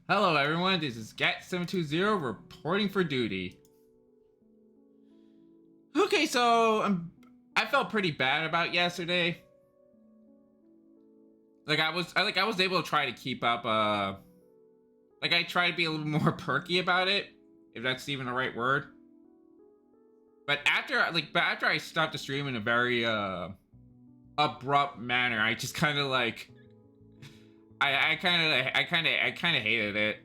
Hello everyone, this is GAT720 reporting for duty. Okay, so I felt pretty bad about yesterday. I was able to try to keep up. I tried to be a little more perky about it, if that's even the right word. But after I stopped the stream in a very abrupt manner, I just kind of like I kind of hated it.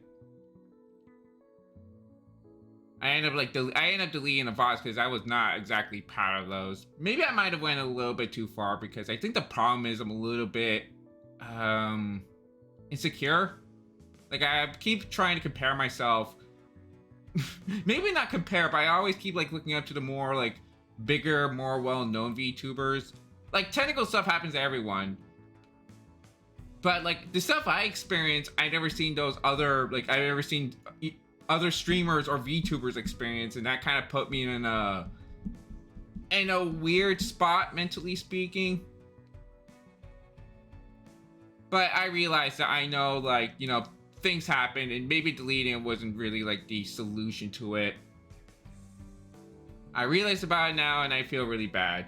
I ended up deleting the VODs because I was not exactly proud of those. Maybe I might have went a little bit too far because I think the problem is I'm a little bit insecure. Like I keep trying to compare myself. Maybe not compare, but I always keep like looking up to the more like bigger, more well-known VTubers. Like technical stuff happens to everyone. But like the stuff I experience, I've never seen those other I've never seen other streamers or VTubers experience, and that kind of put me in a weird spot, mentally speaking. But I realized that I know, like, you know, things happen, and maybe deleting it wasn't really like the solution to it. I realize about it now, and I feel really bad.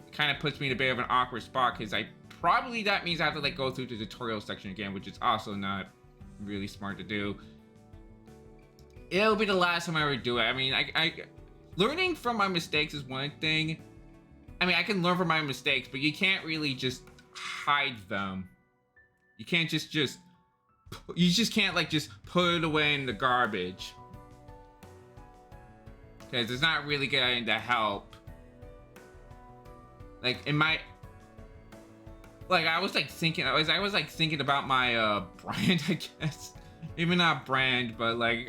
It kind of puts me in a bit of an awkward spot because that means I have to like go through the tutorial section again, which is also not really smart to do. It'll be the last time I ever do it. I mean, learning from my mistakes is one thing. I mean, I can learn from my mistakes, but you can't really just hide them. You can't you just can't like just put it away in the garbage. Because it's not really going to help. Like in my I was thinking about my brand, I guess. Maybe not brand, but like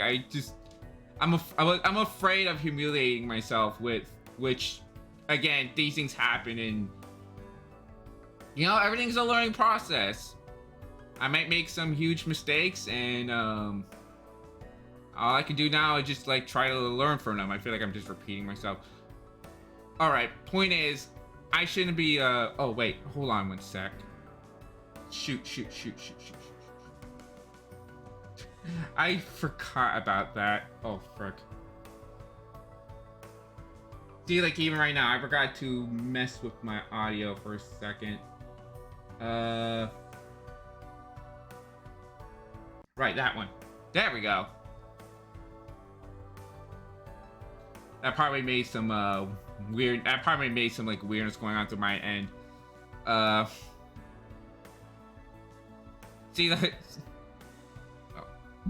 I'm afraid of humiliating myself with which, again, these things happen, and you know, everything's a learning process. I might make some huge mistakes, and all I can do now is just like try to learn from them. I feel like I'm just repeating myself. All right, point is, I shouldn't be. Oh wait, hold on one sec. Shoot. I forgot about that. Oh, frick. See, like, even right now, I forgot to mess with my audio for a second. Right, that one. There we go. That probably made some, like, weirdness going on through my end. See, that...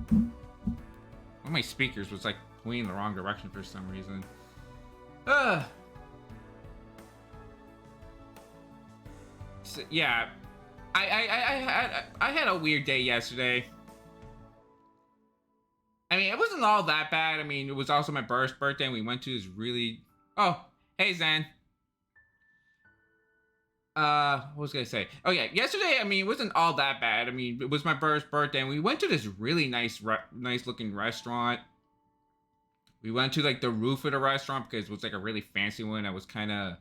One of my speakers was like pointing in the wrong direction for some reason. So, yeah, I had a weird day yesterday. I mean, it wasn't all that bad. I mean, it was also my birthday, and we went to this really... Oh, hey, Zan. What was I gonna say? Oh yeah, yesterday, I mean, it wasn't all that bad. I mean, it was my birthday, and we went to this really nice looking restaurant. We went to like the roof of the restaurant because it was like a really fancy one that was kind of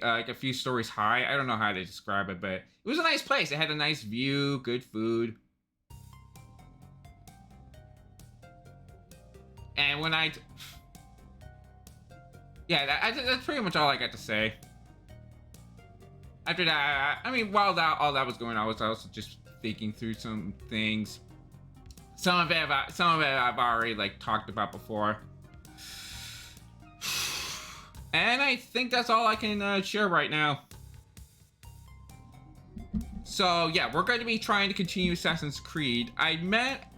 like a few stories high. I don't know how to describe it, but it was a nice place. It had a nice view, good food. And when yeah, that's pretty much all I got to say. After that, I mean, while all that was going on, I was also just thinking through some things. Some of it I've already like talked about before. And I think that's all I can share right now. So yeah, we're going to be trying to continue Assassin's Creed. I met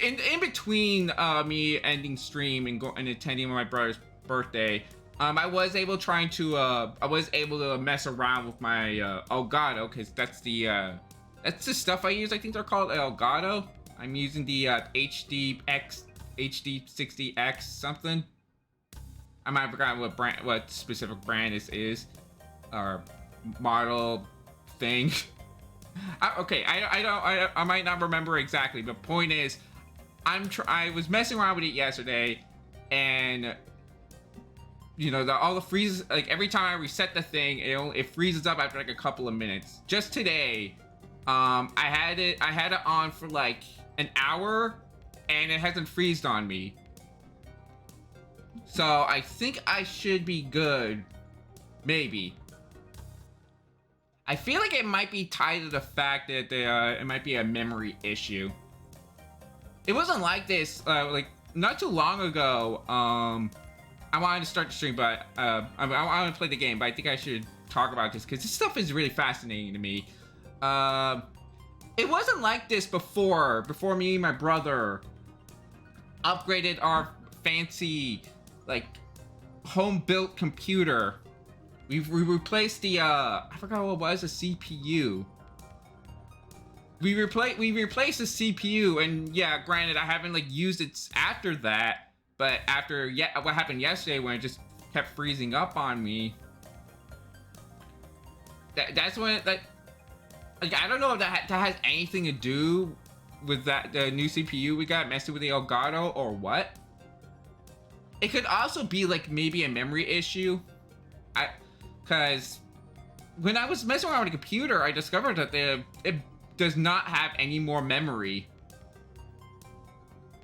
in between me ending stream and attending my brother's birthday. I was able to mess around with my Elgato, because that's the stuff I use. I think they're called Elgato. I'm using the HD60X something. I might have forgotten what specific brand this is, or model thing. I might not remember exactly, but point is, I was messing around with it yesterday, and you know, all the freezes, like every time I reset the thing, it freezes up after like a couple of minutes. Just today, I had it on for like an hour, and it hasn't freezed on me. So I think I should be good. Maybe. I feel like it might be tied to the fact that it might be a memory issue. It wasn't like this, like, not too long ago. I wanted to start the stream, but I want to play the game, but I think I should talk about this because this stuff is really fascinating to me. It wasn't like this before me and my brother upgraded our fancy, like, home-built computer. We replaced the I forgot what it was, a CPU. We replaced the CPU, and yeah, granted, I haven't like used it after that. But after what happened yesterday when it just kept freezing up on me, that's when like I don't know if that has anything to do with the new CPU we got messing with the Elgato or what. It could also be like maybe a memory issue. Because when I was messing around with the computer, I discovered that it does not have any more memory.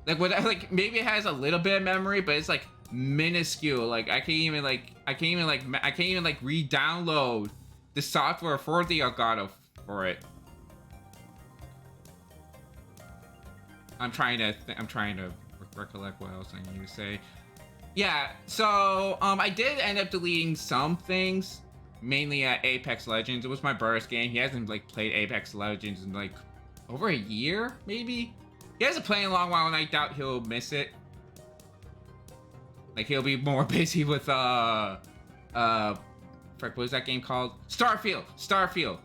Like maybe it has a little bit of memory, but it's like minuscule. Like I can't even re-download the software for the Elgato for it. I'm trying to recollect what else I need to say. Yeah, so I did end up deleting some things, mainly Apex Legends. It was my brother's game. He hasn't like played Apex Legends in like over a year, maybe. He hasn't played in a long while, and I doubt he'll miss it. Like he'll be more busy with frick, what was that game called? Starfield.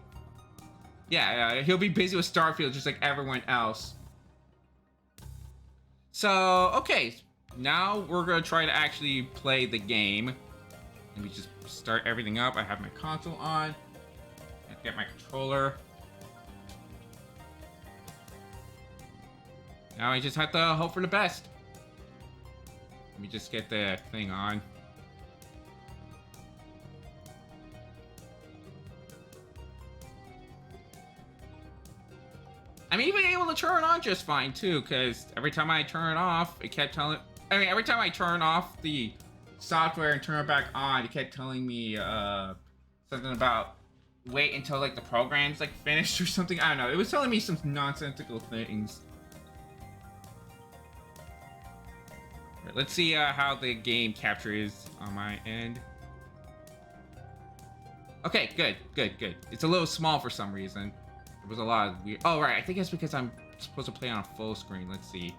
Yeah, he'll be busy with Starfield just like everyone else. So okay. Now we're gonna try to actually play the game. Let me just start everything up. I have my console on. Get my controller. Now I just have to hope for the best. Let me just get the thing on. I'm even able to turn it on just fine too, because every time I turn it off, it kept telling. I mean, every time I turn off the software and turn it back on, it kept telling me something about wait until like the program's like finished or something. I don't know. It was telling me some nonsensical things. Right, let's see how the game capture is on my end. Okay, good. It's a little small for some reason. There was a lot of weird. Oh right, I think it's because I'm supposed to play on a full screen. Let's see.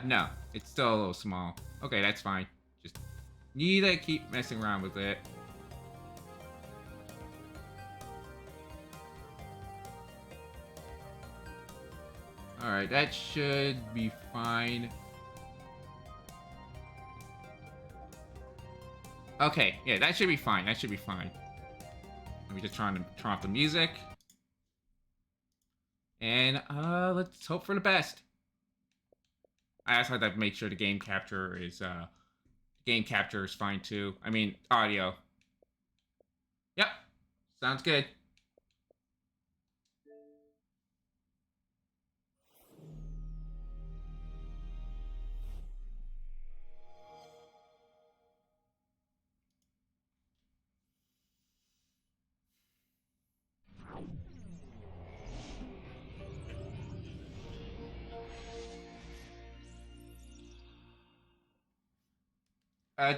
No, it's still a little small. Okay, that's fine. Just need to keep messing around with it. Alright, that should be fine. Okay, yeah, that should be fine. Let me just turn off the music. And let's hope for the best. I also have to make sure the game capture is fine too. I mean, audio. Yep, sounds good.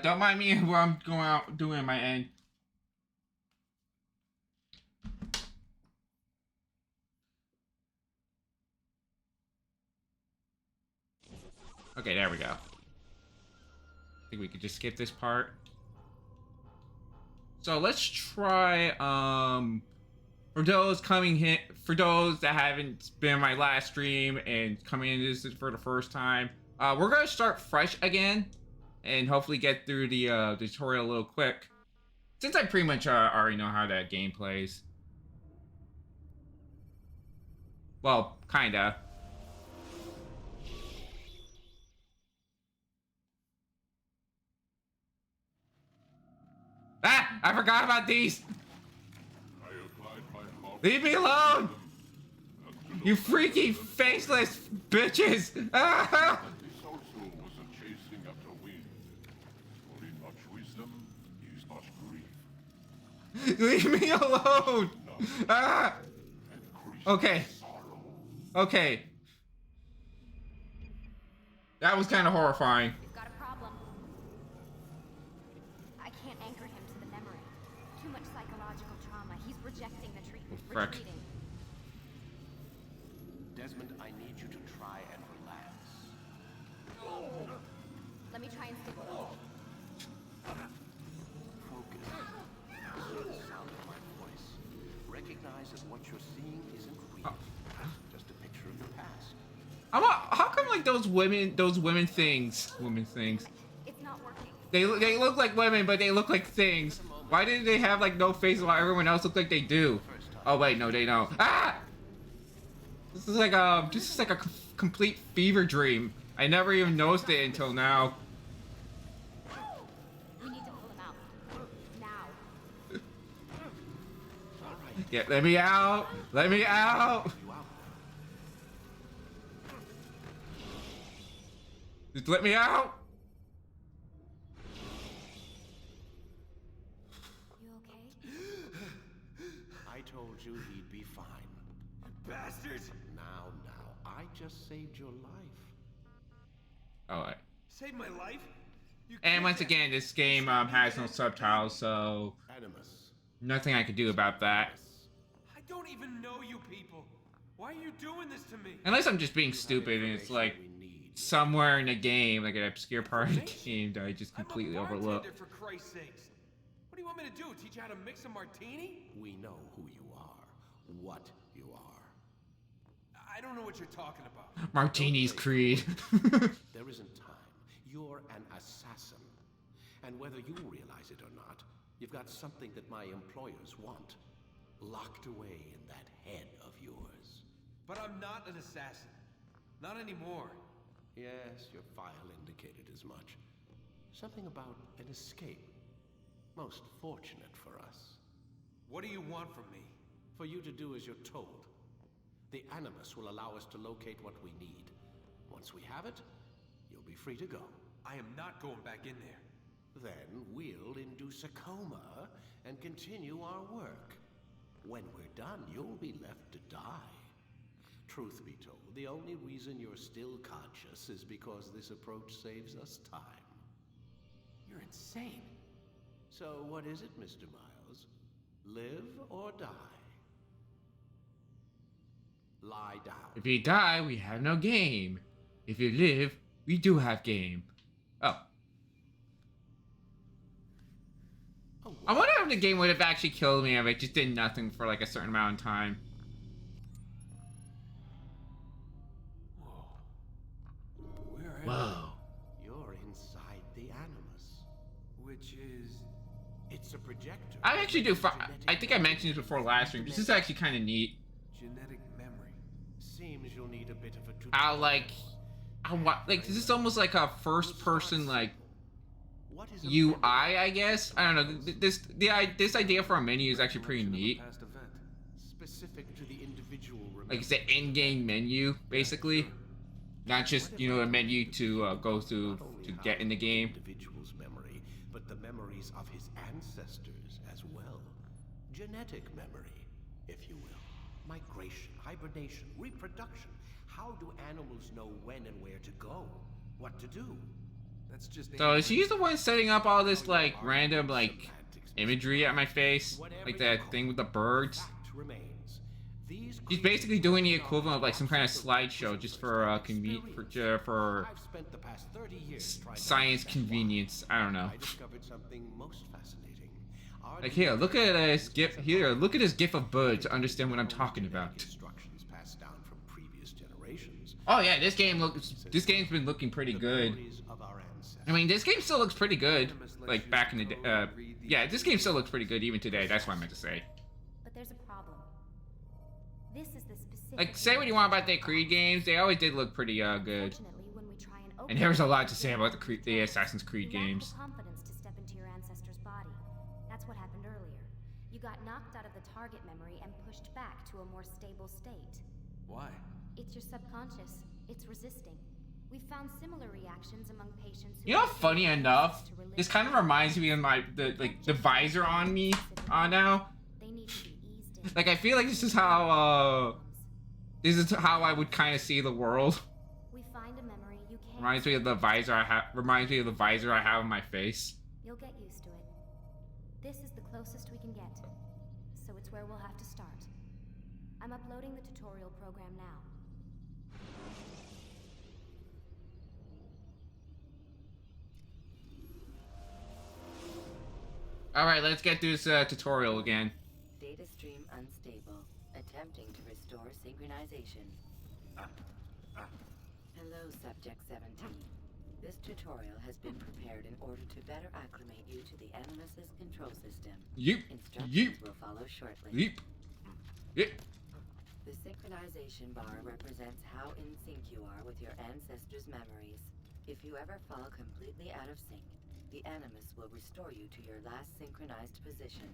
Don't mind me what I'm going out doing on my end. Okay, there we go. I think we could just skip this part. So let's try, for those that haven't been in my last stream and coming into this for the first time, we're gonna start fresh again and hopefully get through the tutorial a little quick. Since I pretty much already know how that game plays. Well, kinda. I forgot about these. I applied my mark. Leave me alone. You freaky, faceless bitches. Ah! This also was a chasing after wind. For in much wisdom is much grief. Leave me alone. Ah! Okay. Okay. That was kind of horrifying. We've got a problem. I can't anchor him to the memory. Too much psychological trauma. He's rejecting the treatment. Oh, frick. Retreating. Desmond, I need you to try and relax. Let me try and stabilize. Focus. Hear the sound of my voice. Recognize that what you're seeing isn't real. Just a picture of the past. How come like those women things, It's not working. they look like women, but they look like things. Why did they have like no faces while everyone else looked like they do? Oh wait, no, they don't. Ah! This is like a complete fever dream. I never even noticed it until now. We need to pull him out. Now. Yeah, let me out! Let me out! Just let me out! You okay? I told you he'd be fine. Bastards! Now, I just saved your life. Alright. Saved my life? You And once can't- again, this game has no subtitles, so Animus. nothing I could do about that. I don't even know you people. Why are you doing this to me? Unless I'm just being stupid and it's like We need. somewhere in the game, like an obscure part of the game that I just completely I'm a bartender, overlooked. for Christ's sakes. What do you want me to do? Teach you how to mix a martini? We know who you are. What you are. I don't know what you're talking about. Martini's Creed. There isn't time. You're an assassin. And whether you realize it or not, you've got something that my employers want. Locked away in that head of yours. But I'm not an assassin. Not anymore. Yes, your file indicated as much. Something about an escape. Most fortunate for us. What do you want from me? For you to do as you're told. The Animus will allow us to locate what we need. Once we have it, you'll be free to go. I am not going back in there. Then we'll induce a coma and continue our work. When we're done, you'll be left to die. Truth be told, the only reason you're still conscious is because this approach saves us time. You're insane. So what is it, Mr. Miles? Live or die? Lie down. If you die, we have no game. If you live, we do have game. Oh. Oh, I wonder if the game would have actually killed me if it just did nothing for like a certain amount of time. Whoa. Where am Whoa. you're inside the Animus. Which is... It's a projector. I actually do. I think I mentioned this before last stream. This is actually kind of neat. genetic memory. Seems you'll need a bit of a How like this is almost like a first-person like What is a UI, memory? I guess. I don't know. This idea for a menu is actually pretty neat. Past event. Specific to the individual. Like it's the in-game menu, basically, not just a menu to go through to get in the game. Individual's memory, but the memories of his ancestors as well. Genetic memory, if you will. Migration, hibernation, reproduction. How do animals know when and where to go? What to do? That's just... So is she the one setting up all this like random like imagery at my face, like that thing with the birds? Fact remains. These She's basically doing the equivalent of like some kind of slideshow just for for I've spent the past 30 years trying to science understand convenience. I don't know. why. I discovered something most fascinating. Our Like here, look at this gif. Here, look at this gif of bird to understand what I'm talking about. instructions passed down from previous generations. Oh yeah, this game's been looking pretty good. Memories of our ancestors. I mean, this game still looks pretty good. Like back in the day. Yeah, this game still looks pretty good even today. That's what I meant to say. But there's a problem. This is the specific... Like, say what you want about the Creed games, they always did look pretty good. Fortunately, when we try and open And there's a lot to say about the Assassin's Creed you lack the games. confidence to step into your ancestor's body. That's what happened earlier. You got knocked out of the target memory and pushed back to a more stable state. Why? It's your subconscious. It's resisting. We found similar reactions among patients who... You know, funny enough, this kind of reminds me of the visor on me now. They need to be eased in. Like, I feel like this is how I would kind of see the world. We find a memory you can't... Reminds me of the visor I have on my face. You'll get used to it. This is the closest we can get. So it's where we'll have to start. I'm uploading the tutorial program now. Alright, let's get through this tutorial again. Data stream unstable. Attempting to restore synchronization. Hello, Subject 17. This tutorial has been prepared in order to better acclimate you to the Animus's control system. Instructions will follow shortly. The synchronization bar represents how in sync you are with your ancestors' memories. If you ever fall completely out of sync, the Animus will restore you to your last synchronized position.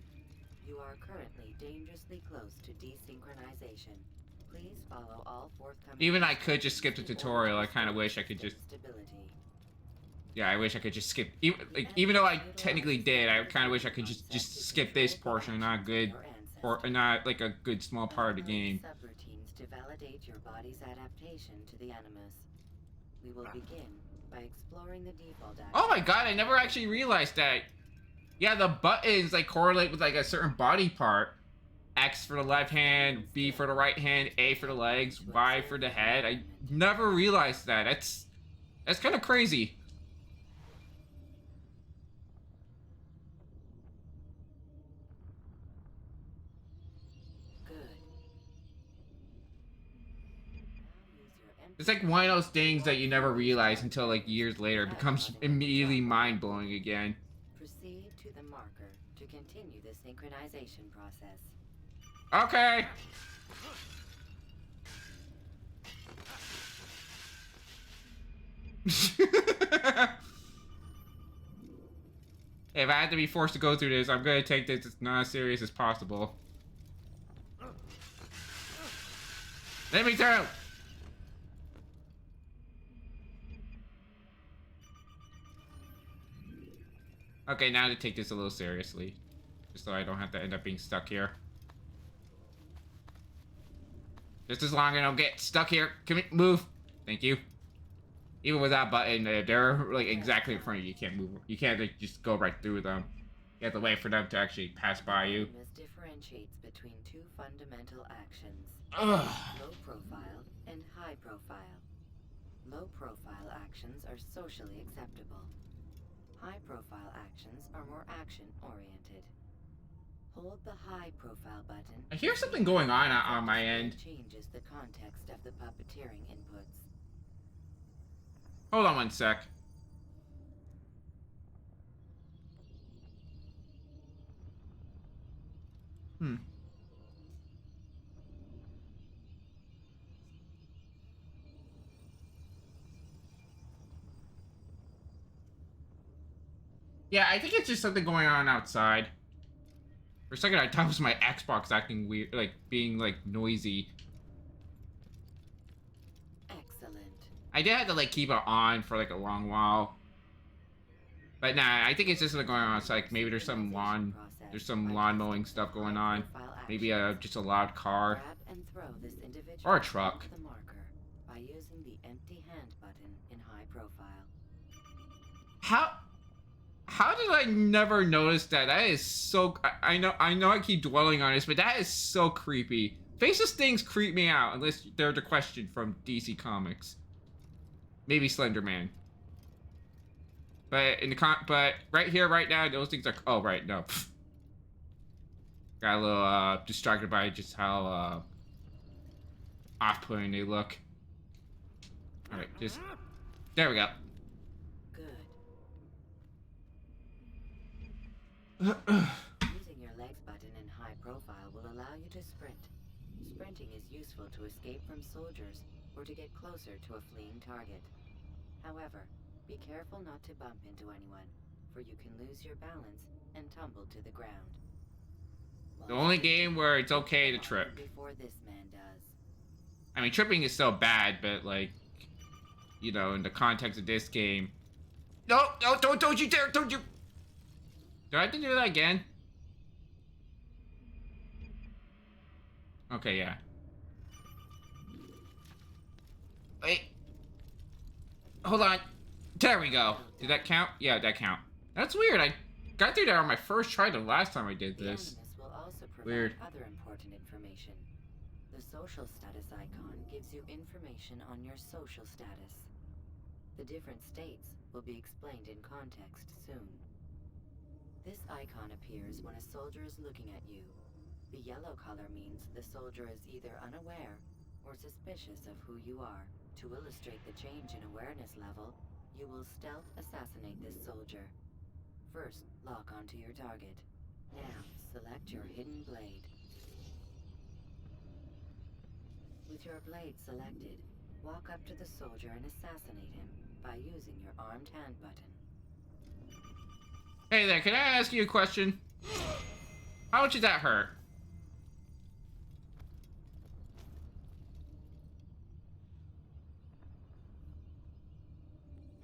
You are currently dangerously close to desynchronization. Please follow all forthcoming... Even I could just skip the tutorial. I kind of wish I could just... Yeah, I wish I could just skip... Even though I technically did, I kind of wish I could just skip this portion. Not good... Or not, like, a good small part of the game. Subroutines to validate your body's adaptation to the Animus. We will begin by exploring the default action. Oh my god, I never actually realized that. Yeah, the buttons like correlate with like a certain body part. X for the left hand, B for the right hand, A for the legs, Y for the head. I never realized that. That's kind of crazy. It's like one of those things that you never realize until like years later. It becomes immediately mind-blowing again. Proceed to the marker to continue the synchronization process. Okay. If I had to be forced to go through this, I'm gonna take this as not as serious as possible. Let me through! Okay, now to take this a little seriously. Just so I don't have to end up being stuck here. Just as long as I don't get stuck here. Come here, move. Thank you. Even with that button, they're like exactly in front of you. You can't move. You can't like, just go right through them. You have to wait for them to actually pass by you. This differentiates between two fundamental actions. Ugh. Low profile and high profile. Low profile actions are socially acceptable. High profile actions are more action oriented. Hold the high profile button. I hear something going on my end. Changes the context of the puppeteering inputs. Hold on one sec. Yeah, I think it's just something going on outside. For a second, I thought it was my Xbox acting weird, like, being, like, noisy. Excellent. I did have to, like, keep it on for, like, a long while. But nah, I think it's just something going on. It's like, maybe there's some lawn mowing stuff going on. Maybe just a loud car. Grab and throw this individual Or a truck. to the marker by using the empty hand button in high profile. How did I never notice that? That is so... I know I keep dwelling on this, but that is so creepy. Faceless things creep me out, unless they're the question from DC Comics. Maybe Slender Man. But but right here, right now, those things are... Oh, right, no. Got a little distracted by just how off-putting they look. Alright, just... There we go. Using your legs button in high profile will allow you to sprint. Sprinting is useful to escape from soldiers or to get closer to a fleeing target. However, be careful not to bump into anyone, for you can lose your balance and tumble to the ground. The only game where it's okay to trip. Before this man does. I mean, tripping is so bad, but like, you know, in the context of this game. No, no, don't you dare, don't you. Do I have to do that again? Okay, yeah. Wait. Hold on. There we go. Did that count? Yeah, that count. That's weird. I got through that on my first try the last time I did this. The Animus will also provide Weird. other important information. The social status icon gives you information on your social status. The different states will be explained in context soon. This icon appears when a soldier is looking at you. The yellow color means the soldier is either unaware or suspicious of who you are. To illustrate the change in awareness level, you will stealth assassinate this soldier. First, lock onto your target. Now, select your hidden blade. With your blade selected, walk up to the soldier and assassinate him by using your armed hand button. Hey there, can I ask you a question? How much did that hurt?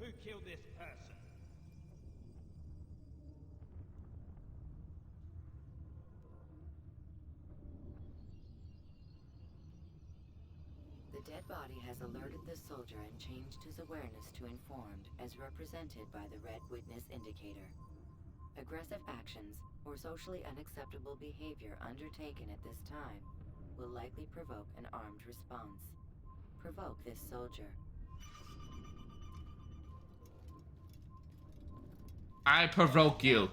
Who killed this person? The dead body has alerted the soldier and changed his awareness to informed, as represented by the red witness indicator. Aggressive actions or socially unacceptable behavior undertaken at this time will likely provoke an armed response. Provoke this soldier. I provoke you.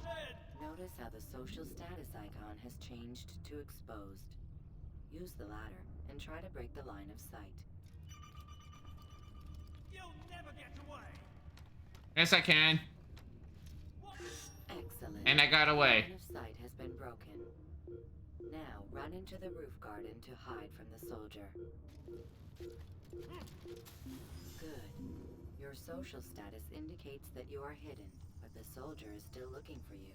Notice how the social status icon has changed to exposed. Use the ladder and try to break the line of sight. You'll never get away. Yes, I can. Excellent. And I got away. The line of sight has been broken. Now run into the roof garden to hide from the soldier. Good. Your social status indicates that you are hidden, but the soldier is still looking for you.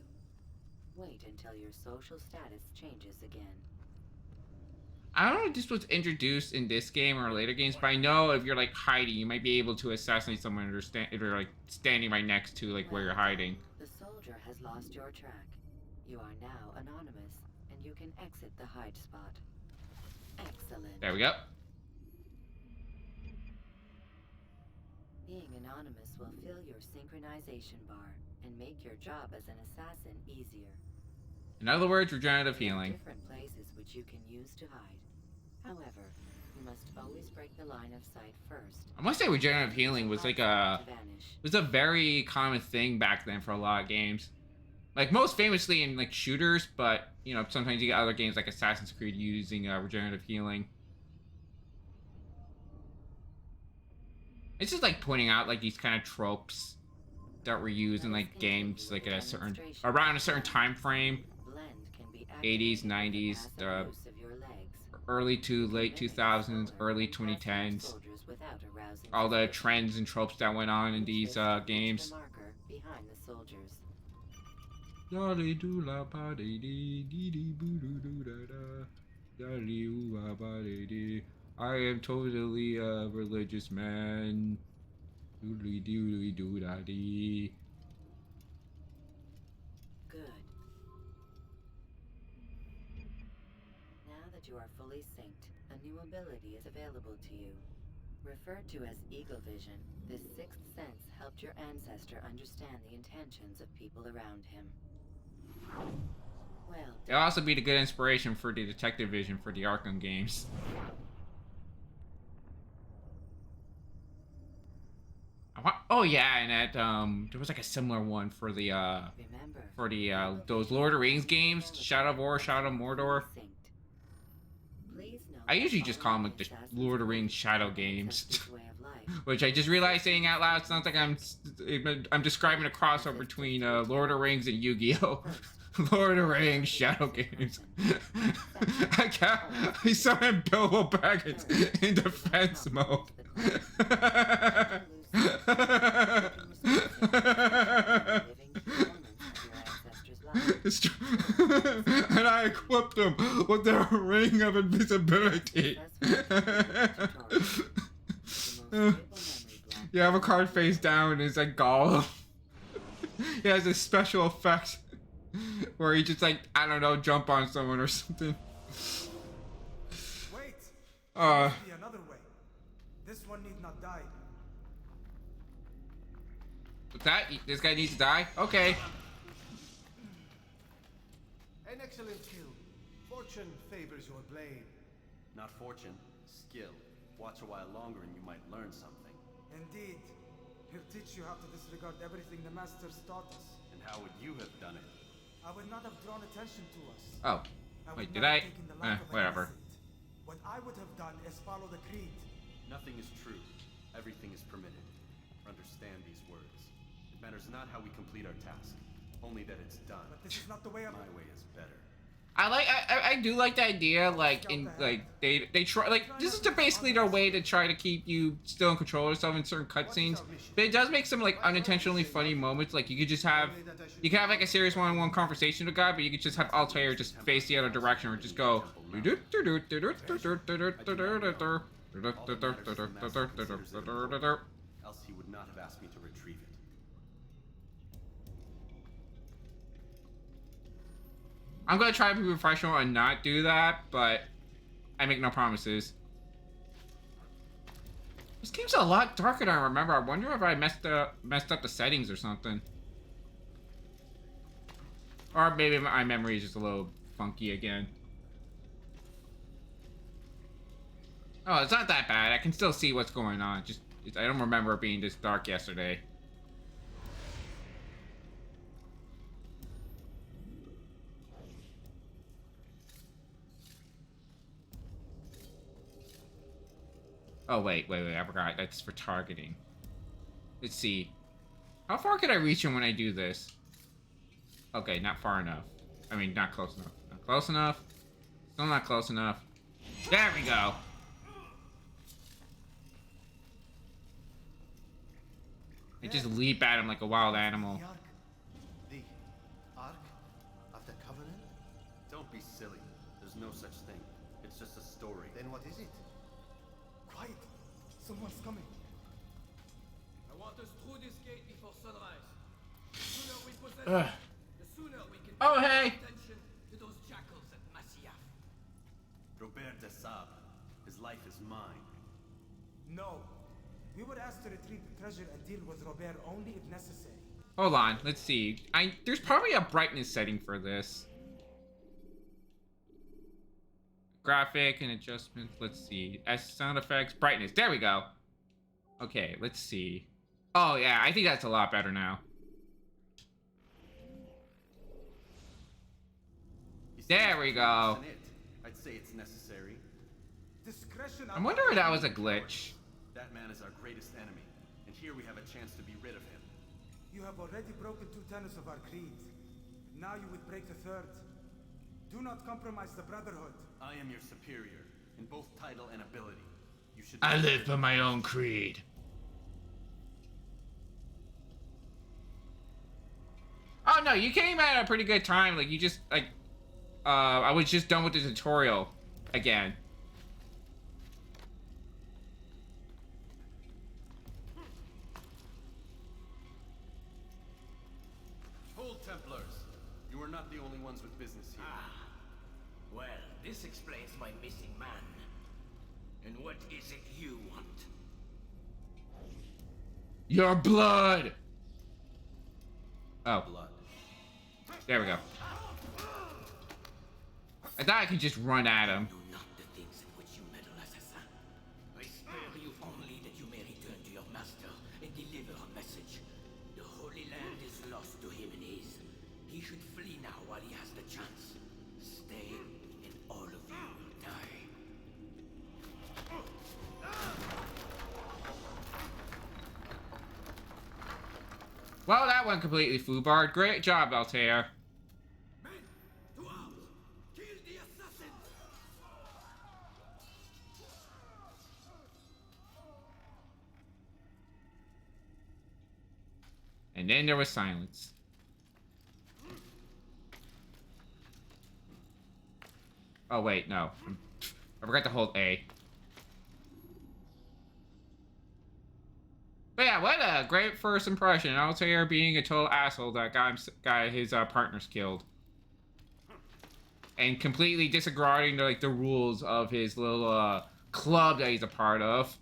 Wait until your social status changes again. I don't know if this was introduced in this game or later games, but I know if you're like hiding, you might be able to assassinate someone if you're like standing right next to like where you're hiding. The soldier has lost your track. You are now anonymous, and you can exit the hide spot. Excellent. There we go. Being anonymous will fill your synchronization bar and make your job as an assassin easier. In other words, regenerative There are healing. different places which you can use to hide. However, you must always break the line of sight first. I must say regenerative healing was like a very common thing back then for a lot of games. Like most famously in like shooters, but you know, sometimes you get other games like Assassin's Creed using regenerative healing. It's just like pointing out like these kind of tropes that were used in like games like at a certain around a certain time frame. 80s, 90s, the early to late 2000s, early 2010s. All the trends and tropes that went on in these games. I am totally a religious man. Doodly doodly doodly. Good. Now that you are fully synced, a new ability is available to you. Referred to as Eagle Vision, this sixth sense helped your ancestor understand the intentions of people around him. Well done. It'll also be the good inspiration for the detective vision for the Arkham games. Oh yeah, and that there was like a similar one for the those Lord of the Rings games, Shadow of War, Shadow of Mordor. I usually just call them like the Lord of the Rings Shadow games, which I just realized saying out loud sounds like I'm describing a crossover between Lord of the Rings and Yu-Gi-Oh. Lord of the Rings Shadow games. I summon Bilbo Baggins in defense mode. And I equipped him with the ring of invisibility. You have a card face down and it's like Gollum. He has a special effect where he just like, I don't know, jump on someone or something. Wait! There must be another way. This one need not die. What's that? This guy needs to die? Okay. An excellent kill. Fortune favors your blade. Not fortune, skill. Watch a while longer and you might learn something. Indeed. He'll teach you how to disregard everything the Masters taught us. And how would you have done it? I would not have drawn attention to us. Oh. Wait, did I? Whatever. What I would have done is follow the creed. Nothing is true. Everything is permitted. Understand these words. It matters not how we complete our task, only that it's done. But this is not the way of... My way is better. I do like the idea, like, in, like, they try, like, this is basically their way to try to keep you still in control of yourself in certain cutscenes, but it does make some, like, unintentionally funny moments, like, you could just have, you can have, like, a serious one-on-one conversation with a guy, but you could just have Altair just face the other direction, or just go, Else he would not have asked me to retrieve it. I'm gonna try to be professional and not do that, but I make no promises. This game's a lot darker than I remember. I wonder if I messed up the settings or something. Or maybe my memory is just a little funky again. Oh, it's not that bad. I can still see what's going on. Just I don't remember it being this dark yesterday. Oh, wait, I forgot. That's for targeting. Let's see. How far can I reach him when I do this? Okay, not far enough. I mean, not close enough. Not close enough. Still not close enough. There we go. I just leap at him like a wild animal. The Ark of the Covenant? Don't be silly. There's no such thing. It's just a story. Then what is it? Quiet! Someone's coming. I want us through this gate before sunrise. The sooner we possess it, the sooner we can Oh, hey! pay attention to those jackals at Masyaf. Robert de Sable. His life is mine. No. We were asked to retrieve the treasure and deal with Robert only if necessary. Hold on, let's see. There's probably a brightness setting for this. Graphic and adjustments. Let's see. Sound effects, brightness. There we go. Okay, let's see. Oh yeah, I think that's a lot better now. There we go. I'd say it's necessary. Discretion. I'm wondering if that was a glitch. That man is our greatest enemy, and here we have a chance to be rid of him. You have already broken 2 tenets of our creed. Now you would break the 3rd. Do not compromise the Brotherhood. I am your superior, in both title and ability. You should. I live by my own creed. Oh no, you came at a pretty good time. Like you just like, I was just done with the tutorial again. Hold, Templars. You are not the only ones with business here. Well, this explains my missing man. And what is it you want? Your blood. Oh, Blood. there we go. I thought I could just run at him. Do not the things in which you meddle, assassin. I spare you only that you may return to your master and deliver a message. The Holy Land is lost to him and his. He should flee now while he has the chance. Stay, and all of you will die. Well, that went completely foobarred. Great job, Altair. Men, to arms! Kill the assassins! And then there was silence. Oh wait, no. I forgot to hold A. But yeah, what a great first impression. Altair being a total asshole that got his partners killed. And completely disregarding the rules of his little club that he's a part of.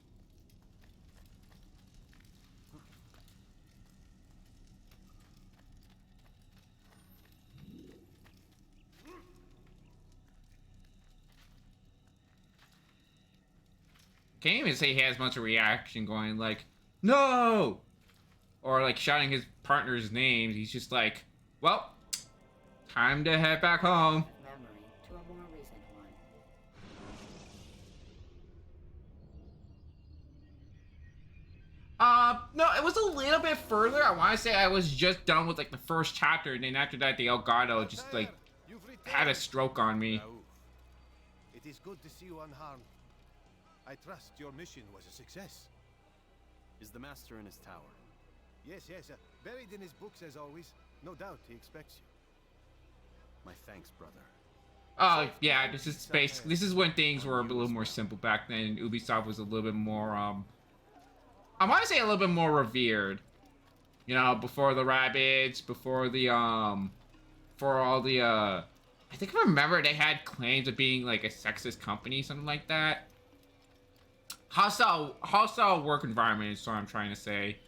Can't even say he has much of a reaction going like, no! Or like shouting his partner's names. He's just like, well, time to head back home. Memory to a more recent one. No, it was a little bit further. I want to say I was just done with like the first chapter, and then after that, the Elgato just like had a stroke on me. It is good to see you unharmed. I trust your mission was a success. Is the master in his tower? Yes, buried in his books as always. No doubt he expects you. My thanks, brother. Oh yeah, this is when things were a little more simple back then. Ubisoft was a little bit more I want to say a little bit more revered. You know, before the rabbits, before the for all the I think I remember they had claims of being like a sexist company, something like that. Hostile work environment is what I'm trying to say.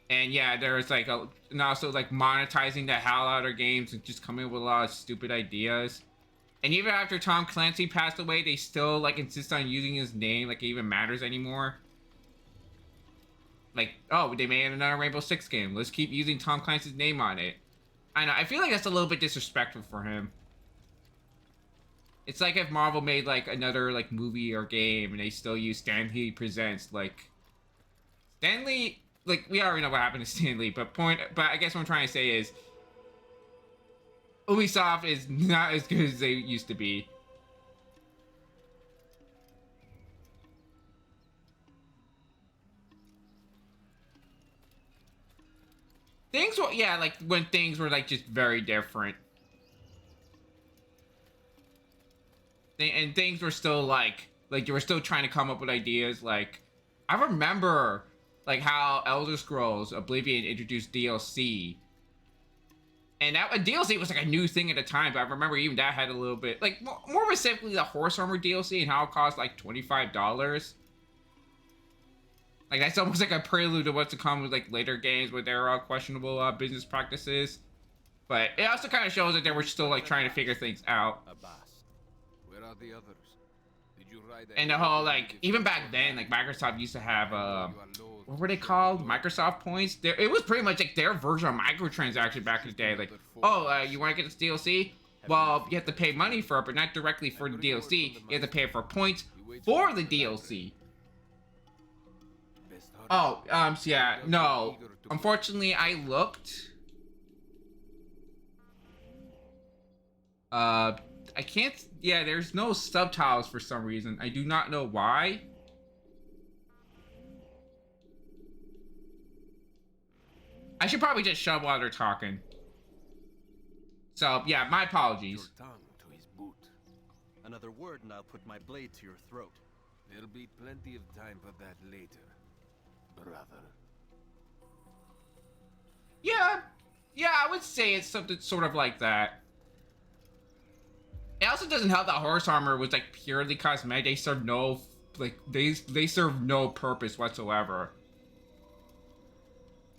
And yeah, there's like and also like monetizing the hell out of games and just coming up with a lot of stupid ideas. And even after Tom Clancy passed away, they still like insist on using his name like it even matters anymore. Like, oh, they made another Rainbow Six game. Let's keep using Tom Clancy's name on it. I know, I feel like that's a little bit disrespectful for him. It's like if Marvel made like another like movie or game and they still use Stan Lee Presents. Like, Stan Lee, like we already know what happened to Stan Lee, but I guess what I'm trying to say is Ubisoft is not as good as they used to be. Things were, yeah, like when things were like just very different. And things were still like you were still trying to come up with ideas. Like, I remember like how Elder Scrolls Oblivion introduced DLC. And that DLC was like a new thing at the time, but I remember even that had a little bit, like, more specifically the Horse Armor DLC and how it cost like $25. Like, that's almost like a prelude to what's to come with like later games where there are questionable business practices. But it also kind of shows that they were still like trying to figure things out. Where are the others? Did you ride And the whole like, even back then, like Microsoft used to have what were they called? Microsoft points. It was pretty much like their version of microtransaction back in the day. Like, oh, you want to get this DLC? Well, you have to pay money for it, but not directly for the DLC. You have to pay for points for the DLC. Oh, yeah, no. Unfortunately, I looked. I can't, yeah, there's no subtitles for some reason. I do not know why. I should probably just shove while they're talking. So, yeah, my apologies. Your tongue to his boot. Another word and I'll put my blade to your throat. There'll be plenty of time for that later, brother. Yeah, I would say it's something sort of like that. It also doesn't help that Horse Armor was like purely cosmetic. They serve no, like, they serve no purpose whatsoever.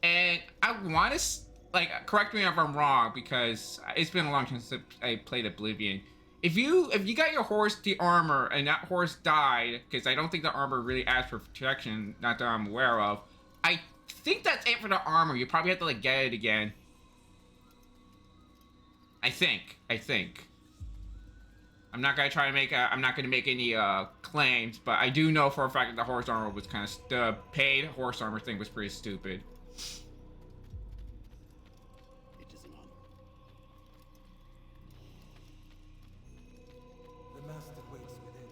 And I want to, like, correct me if I'm wrong, because it's been a long time since I played Oblivion. If you got your horse the armor and that horse died, because I don't think the armor really adds for protection, not that I'm aware of. I think that's it for the armor. You probably have to like get it again. I think. I'm not gonna try to make I'm not gonna make any claims, but I do know for a fact that the horse armor was kind of the paid horse armor thing was pretty stupid. It is an honor. The master waits within.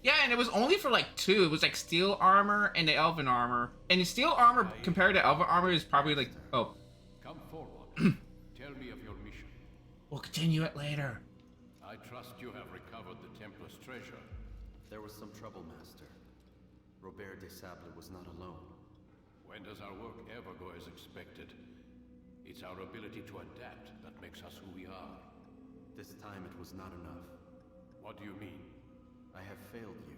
Yeah, and it was only for like 2. It was like steel armor and the elven armor. And the steel armor compared to elven armor is probably like, oh. Come forward. Tell me of your mission. We'll continue it later. I trust you have recovered the Templar's treasure. There was some trouble, Master. Robert de Sable was not alone. When does our work ever go as expected? It's our ability to adapt that makes us who we are. This time it was not enough. What do you mean? I have failed you.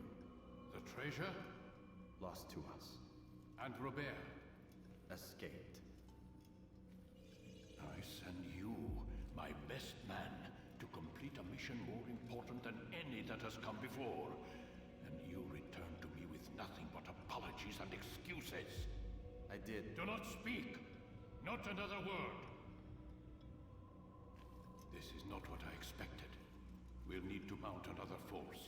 The treasure? Lost to us. And Robert? Escaped. I send you, my best man, to complete a mission more important than any that has come before. And you return to me with nothing but apologies and excuses. I did. Do not speak! Not another word! This is not what I expected. We'll need to mount another force.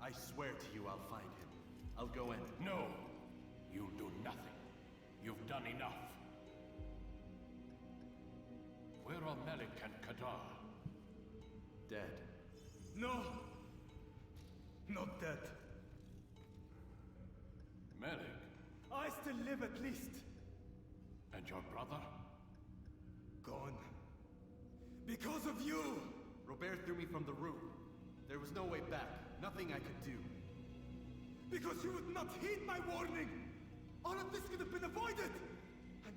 I swear to you I'll find him. I'll go in. No! You'll do nothing. You've done enough. Where are Malik and Kadar? Dead. No! Not dead. Malik? I still live at least. And your brother? Gone. Because of you! Robert threw me from the roof. There was no way back. Nothing I could do. Because you would not heed my warning! All of this could have been avoided! And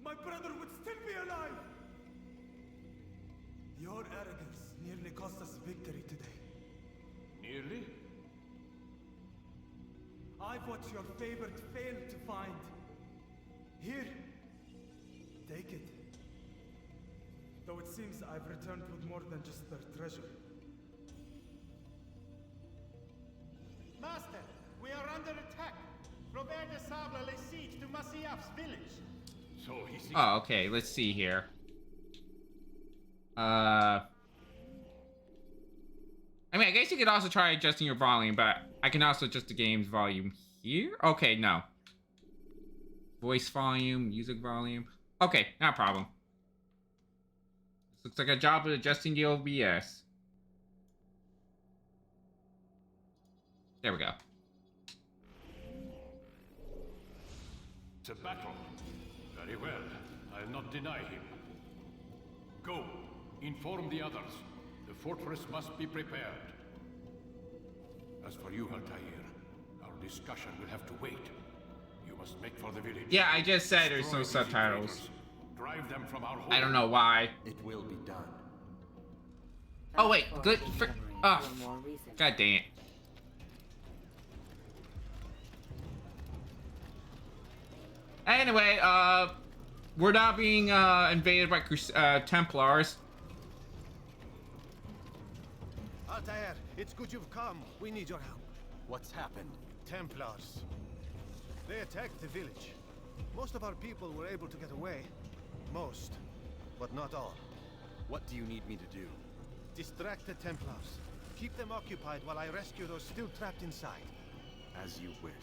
my brother would still be alive! Your arrogance nearly cost us victory today. Nearly? I've what your favorite failed to find. Here. Take it. Though it seems I've returned with more than just their treasure. Master, we are under attack. Robert de Sable lays siege to Masyaf's village. So he's... Oh, okay. Let's see here. I mean, I guess you could also try adjusting your volume, but I can also adjust the game's volume here. Okay, no. Voice volume, music volume. Okay, not a problem. This looks like a job of adjusting the OBS. There we go. It's a battle. Very well. I'll not deny him. Go. Inform the others. The fortress must be prepared. As for you, Altair, our discussion will have to wait. You must make for the village. Yeah, I just said there's no Destroy these subtitles. invaders. Drive them from our home. I don't know why. It will be done. Oh wait, good for... Oh, god dang it. Anyway, we're now being invaded by Templars. Altair, it's good you've come. We need your help. What's happened? Templars. They attacked the village. Most of our people were able to get away. Most, but not all. What do you need me to do? Distract the Templars. Keep them occupied while I rescue those still trapped inside. As you wish.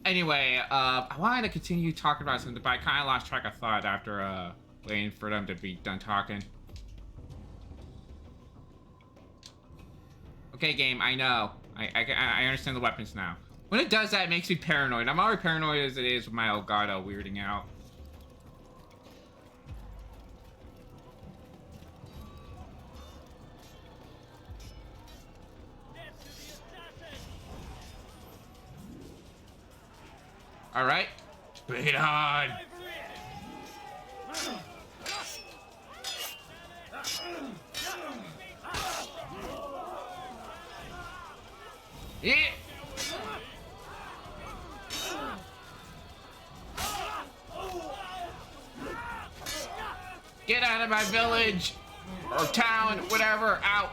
Anyway, I wanted to continue talking about something, but I kind of lost track of thought after waiting for them to be done talking. Okay, game, I know. I understand the weapons now. When it does that, it makes me paranoid. I'm already paranoid as it is with my Elgato weirding out. All right, bring it on. Yeah. Get out of my village or town, whatever, out.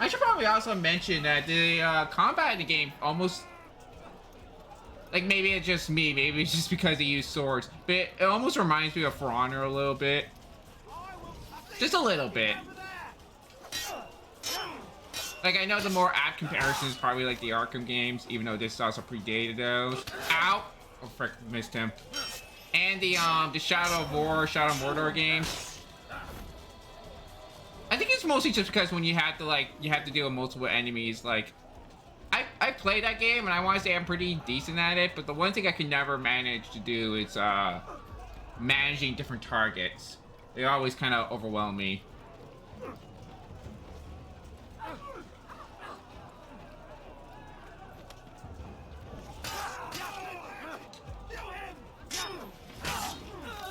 I should probably also mention that the combat in the game almost Like, maybe it's just me. Maybe it's just because they use swords. But it almost reminds me of For Honor a little bit. Just a little bit. Like, I know the more apt comparison is probably like the Arkham games, even though this also predated those. Ow! Oh, frick, missed him. And the Shadow of War, Shadow of Mordor games. I think it's mostly just because when you have to deal with multiple enemies, like, I played that game and I want to say I'm pretty decent at it, but the one thing I can never manage to do is managing different targets. They always kind of overwhelm me.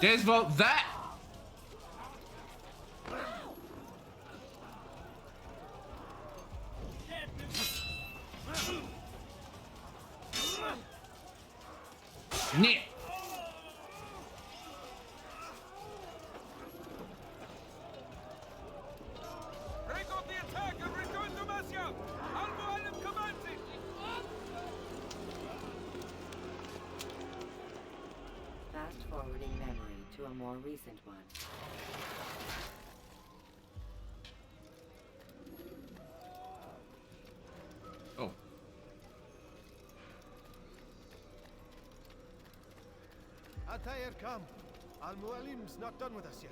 Just vote that. Yeah. Break off the attack and return to Masya! Al-Mualim commands it! Fast forwarding memory to a more recent one. Oh. Altair, come. Al-Mualim's not done with us yet.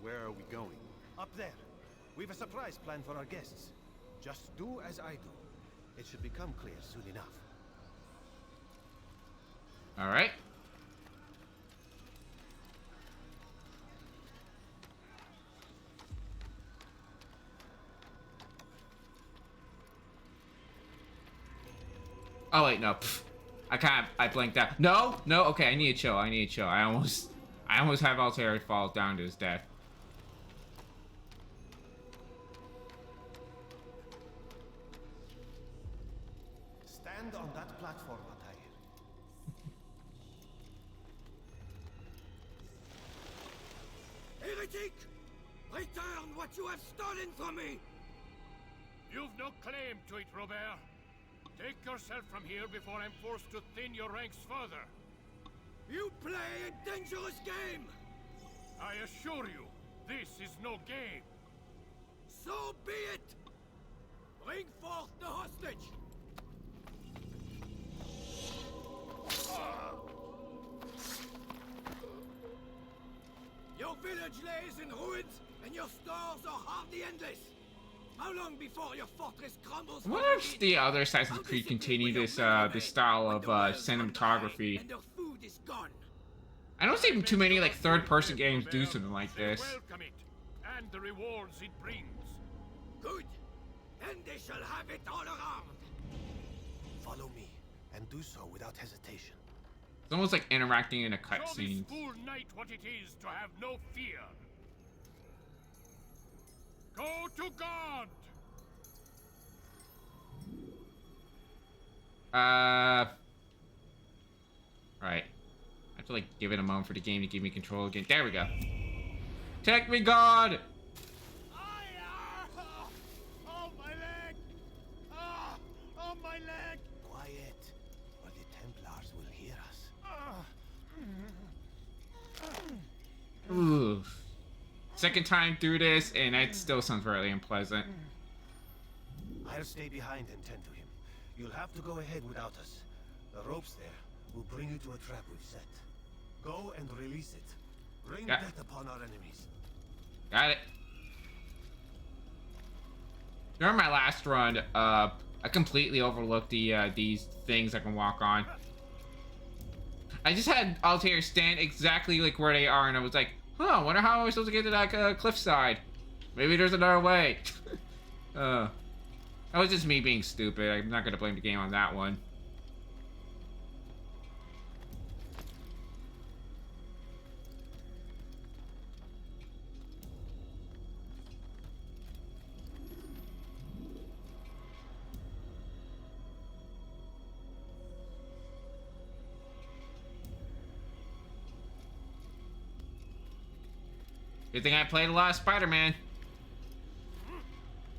Where are we going? Up there. We've a surprise planned for our guests. Just do as I do. It should become clear soon enough. All right. Oh wait, no. Pfft. I blanked out. No, okay, I need to chill. I almost have Altair fall down to his death. Stand on that platform, Altair. Heretic! Return what you have stolen from me! You've no claim to it, Robert. Take yourself from here before I'm forced to thin your ranks further. You play a dangerous game! I assure you, this is no game. So be it! Bring forth the hostage! Your village lays in ruins, and your stores are hardly endless. How long before your fortress crumbles? I wonder if the other Assassin's Creed continue this this style of cinematography. And the food is gone. I don't see too many like third-person games do something like They this. welcome it, and the rewards it brings. Good. Then they shall have it all around. Follow me, and do so without hesitation. It's almost like interacting in a Show this cutscene. fool knight what it is to have no fear. Go to God! Right. I have to like give it a moment for the game to give me control again. There we go. Take me, God! Oh, my leg! Ah! Oh, my leg! Quiet, or the Templars will hear us. Ooh. Second time through this, and it still sounds really unpleasant. I'll stay behind and tend to him. You'll have to go ahead without us. The ropes there will bring you to a trap we've set. Go and release it. Bring death upon our enemies. Got it. During my last run, I completely overlooked the these things I can walk on. I just had Altair stand exactly like where they are, and I was like, huh, wonder how I'm supposed to get to that cliffside. Maybe there's another way. That was just me being stupid. I'm not gonna blame the game on that one. Good thing I played a lot of Spider-Man.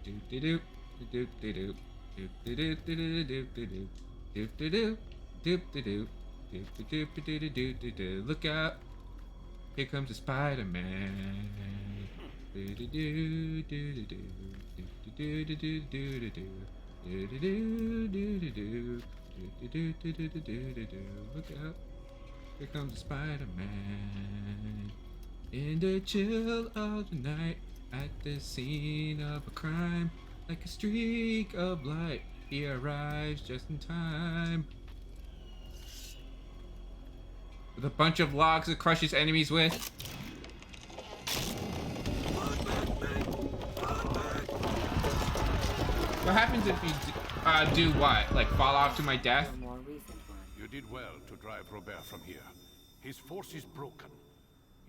Do do do do do do do do do do do do do do do do Doop de doop. Doop de doop de doo doo doo doo. Look out. Here comes the Spider-Man. Do do do do do do. Do do do do do do. Do do do do do do. Do do do do do do do do. Look out. Here comes the Spider-Man. In the chill of the night, at the scene of a crime, like a streak of light, he arrives just in time. With a bunch of logs to crush his enemies with. What happens if you do what? Like fall off to my death? You did well to drive Robert from here. His force is broken.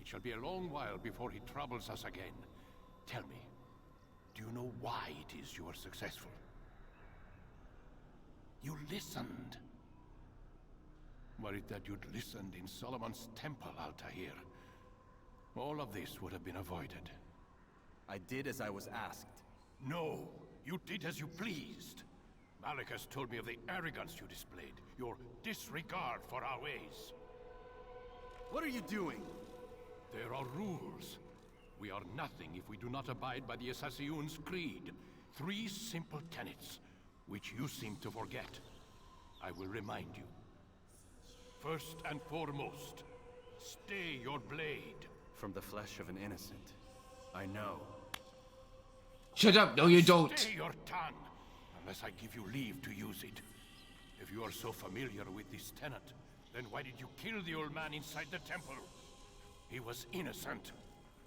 It shall be a long while before he troubles us again. Tell me, do you know why it is you are successful? You listened. Were it that you'd listened in Solomon's temple, Altair, all of this would have been avoided. I did as I was asked. No, you did as you pleased. Malik has told me of the arrogance you displayed, your disregard for our ways. What are you doing? There are rules. We are nothing if we do not abide by the Assassin's creed. 3 simple tenets, which you seem to forget. I will remind you. First and foremost, stay your blade. From the flesh of an innocent. I know. Shut up, no you don't. Stay your tongue, unless I give you leave to use it. If you are so familiar with this tenet, then why did you kill the old man inside the temple? He was innocent.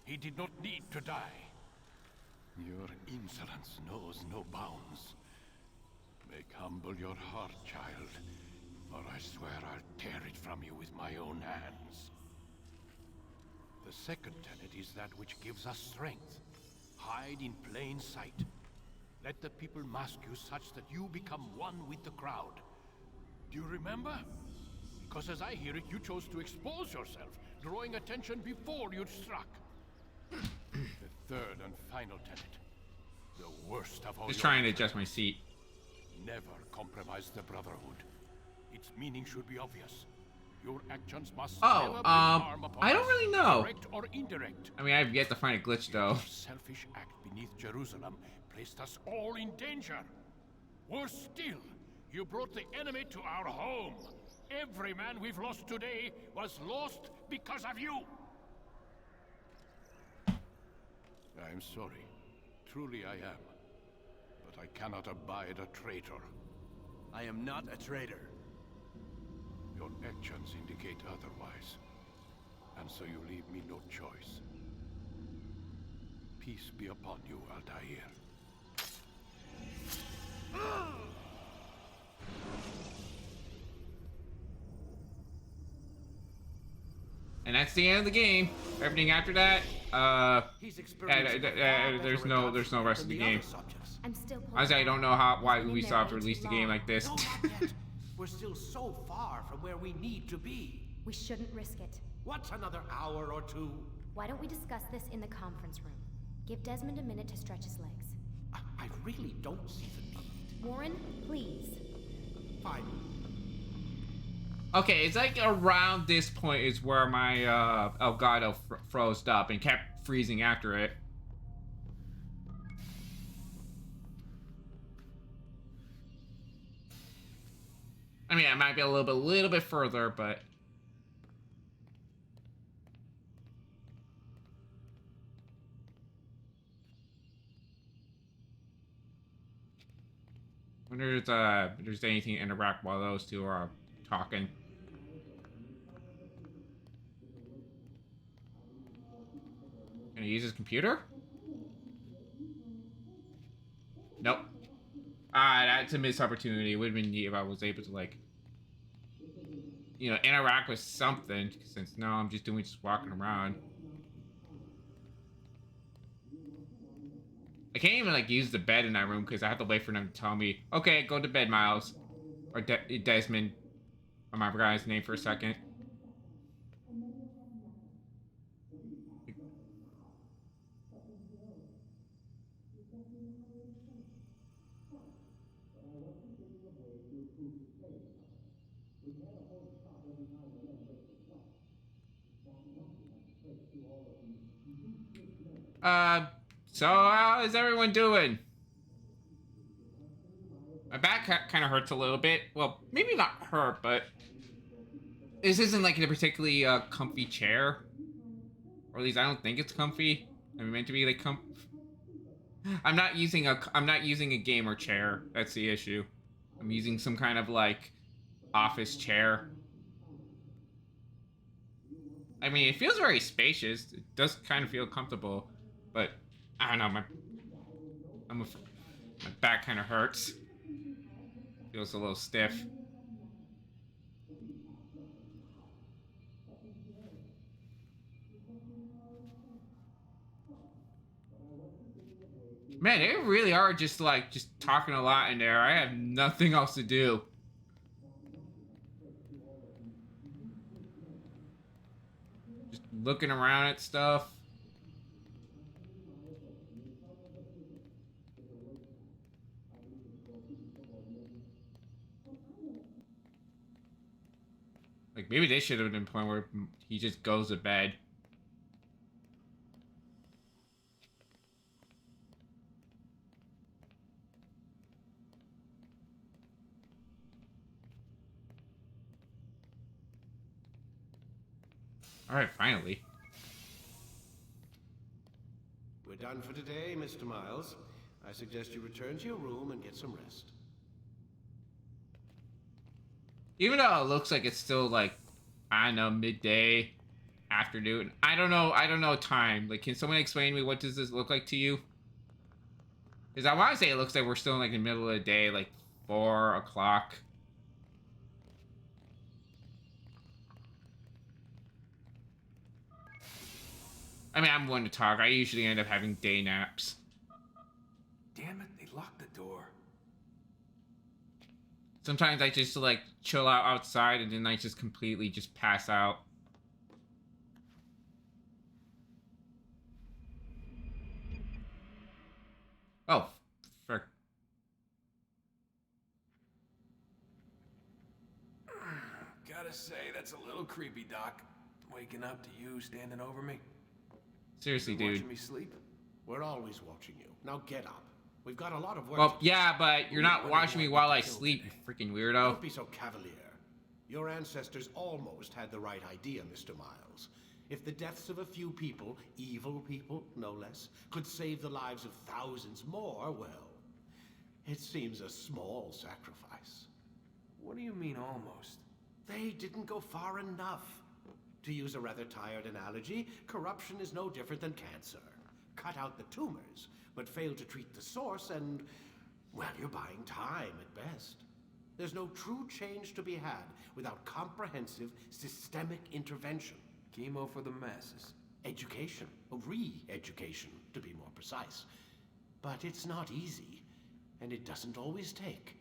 He did not need to die. Your insolence knows no bounds. Make humble your heart, child, or I swear I'll tear it from you with my own hands. The second tenet is that which gives us strength. Hide in plain sight. Let the people mask you such that you become one with the crowd. Do you remember? Because as I hear it, you chose to expose yourself, drawing attention before you'd struck. The third and final tenet. The worst of all. Just trying to adjust my seat. Never compromise the Brotherhood. Its meaning should be obvious. Your actions must never bring harm upon I don't us, really know. direct or indirect. I mean, I've yet to find a glitch though. Your selfish act beneath Jerusalem placed us all in danger. Worse still, you brought the enemy to our home. Every man we've lost today was lost because of you. I'm sorry. Truly I am. But I cannot abide a traitor. I am not a traitor. Your actions indicate otherwise. And so you leave me no choice. Peace be upon you, Altair. And that's the end of the game. Everything after that, there's no rest of the game. I'm still Honestly, I don't know why Ubisoft released a game like this. No, not yet. We're still so far from where we need to be. We shouldn't risk it. What's another hour or 2? Why don't we discuss this in the conference room? Give Desmond a minute to stretch his legs. I really don't see the need. Warren, please. Fine. Okay, it's like around this point is where my Elgato froze up and kept freezing after it. I mean, I might be a little bit further, but I wonder if there's anything to interact while those two are talking. Can I use his computer? Nope. That's a missed opportunity. It would have been neat if I was able to, like, you know, interact with something, since now I'm just walking around. I can't even, like, use the bed in that room because I have to wait for them to tell me, okay, go to bed, Miles. Or Desmond. I forgot his name for a second. So how is everyone doing? My back kind of hurts a little bit. Well, maybe not hurt, but this isn't like a particularly comfy chair. Or at least I don't think it's comfy. I'm meant to be like I'm not using a gamer chair. That's the issue. I'm using some kind of like office chair. I mean, it feels very spacious. It does kind of feel comfortable, but I don't know. My back kind of hurts. Feels a little stiff. Man, they really are just talking a lot in there. I have nothing else to do. Just looking around at stuff. Like, maybe this should have been the point where he just goes to bed. Alright, finally. We're done for today, Mr. Miles. I suggest you return to your room and get some rest. Even though it looks like it's still like, I don't know, midday, afternoon. I don't know time. Like, can someone explain to me what does this look like to you? Because I want to say it looks like we're still in like the middle of the day, like 4 o'clock. I mean, I'm one to talk. I usually end up having day naps. Damn it, they locked the door. Sometimes I just like chill out outside and then I just completely just pass out. Oh, frick. Gotta say, that's a little creepy, Doc. Waking up to you standing over me. Seriously, dude. Watching me sleep? We're always watching you. Now get up. We've got a lot of work. Well, yeah, but you're not watching me while I sleep, you freaking weirdo. Don't be so cavalier. Your ancestors almost had the right idea, Mr. Miles. If the deaths of a few people, evil people, no less, could save the lives of thousands more, well, it seems a small sacrifice. What do you mean, almost? They didn't go far enough. To use a rather tired analogy, corruption is no different than cancer. Cut out the tumors, but fail to treat the source and, well, you're buying time at best. There's no true change to be had without comprehensive, systemic intervention. Chemo for the masses. Education, re-education, to be more precise. But it's not easy, and it doesn't always take.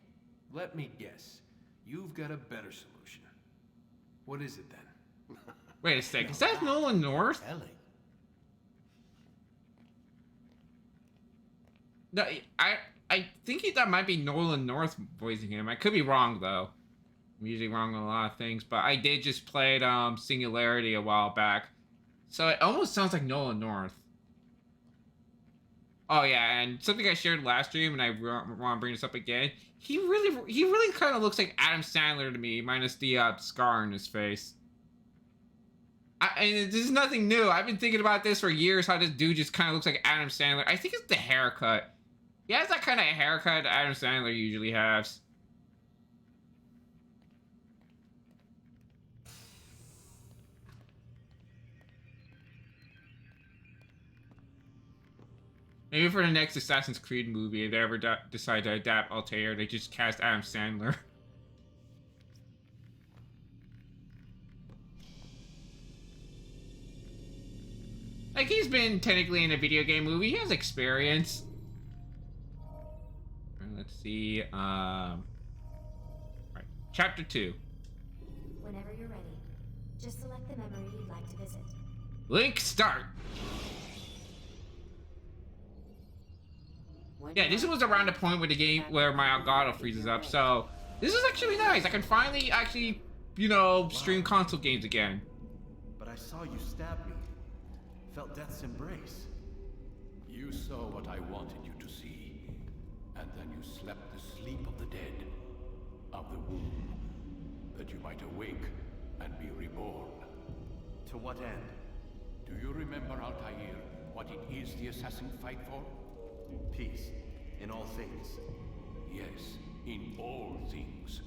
Let me guess. You've got a better solution. What is it then? Wait a sec, is that Nolan North? Telling. No, I think that might be Nolan North voicing him. I could be wrong though. I'm usually wrong on a lot of things, but I did just play Singularity a while back, so it almost sounds like Nolan North. Oh yeah, and something I shared last stream, and I want to bring this up again. He really kind of looks like Adam Sandler to me, minus the scar on his face. And this is nothing new. I've been thinking about this for years, how this dude just kind of looks like Adam Sandler. I think it's the haircut. He has that kind of haircut Adam Sandler usually has. Maybe for the next Assassin's Creed movie, if they ever decide to adapt Altair, they just cast Adam Sandler. Like, he's been technically in a video game movie. He has experience. Let's see. Right. Chapter 2. Whenever you're ready, just select the memory you'd like to visit. Link start. Yeah, this was around the point where the game where my Elgato freezes up, so this is actually nice. I can finally you know, stream console games again. But I saw you stab me. Felt death's embrace. You saw what I wanted you to see, and then you slept the sleep of the dead, of the womb, that you might awake and be reborn. To what end? Do you remember, Altair, what it is the assassin fight for? Peace. In all things. Yes, in all things.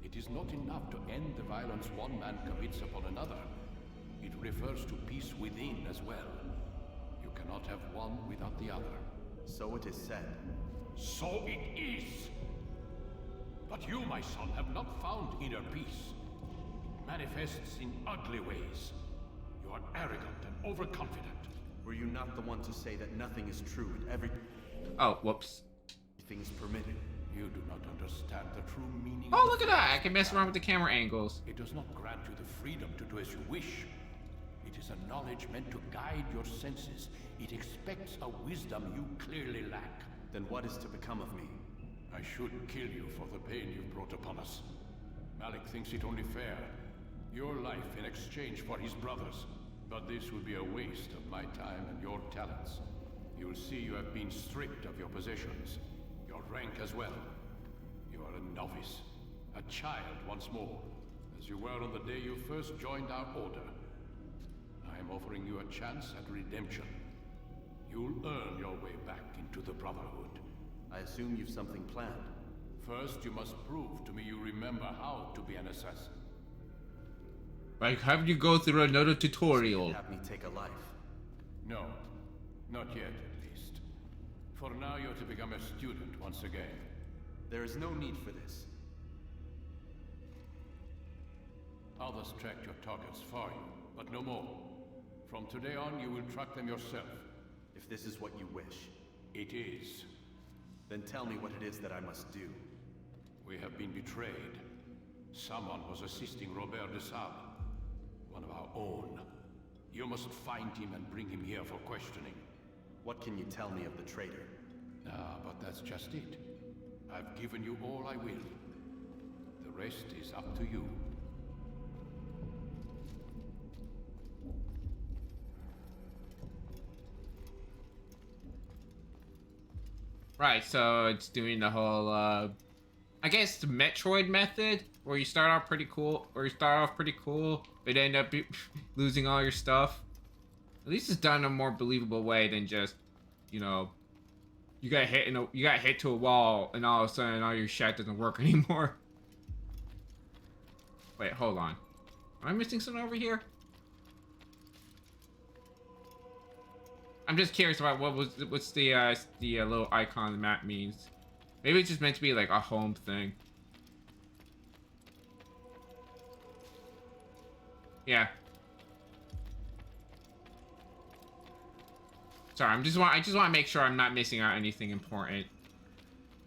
It is not enough to end the violence one man commits upon another. It refers to peace within as well. You cannot have one without the other. So it is said. So it is! But you, my son, have not found inner peace. It manifests in ugly ways. You are arrogant and overconfident. Were you not the one to say that nothing is true and everything Oh, whoops. is permitted? You do not understand the true meaning Oh, of look the at that. I phrase. can mess around with the camera angles. It does not grant you the freedom to do as you wish. It is a knowledge meant to guide your senses. It expects a wisdom you clearly lack. Then what is to become of me? I should kill you for the pain you've brought upon us. Malik thinks it only fair. Your life in exchange for his brother's. But this would be a waste of my time and your talents. You will see you have been stripped of your possessions. Your rank as well. You are a novice. A child once more. As you were on the day you first joined our order. I am offering you a chance at redemption. You'll earn your way back into the Brotherhood. I assume you've something planned. First, you must prove to me you remember how to be an assassin. Like, have you go through another tutorial? Have me take a life. No, not yet at least. For now, you're to become a student once again. There is no need for this. Others tracked your targets for you, but no more. From today on, you will track them yourself. If this is what you wish. It is. Then tell me what it is that I must do. We have been betrayed. Someone was assisting Robert de Sable, one of our own. You must find him and bring him here for questioning. What can you tell me of the traitor? Ah, but that's just it. I've given you all I will. The rest is up to you. Right, so it's doing the whole, I guess the Metroid method, where you start off pretty cool, but end up losing all your stuff. At least it's done in a more believable way than just, you know, you got hit to a wall, and all of a sudden all your shit doesn't work anymore. Wait, hold on. Am I missing something over here? I'm just curious about what's the little icon on the map means. Maybe it's just meant to be like a home thing. Yeah. Sorry, I just want to make sure I'm not missing out anything important.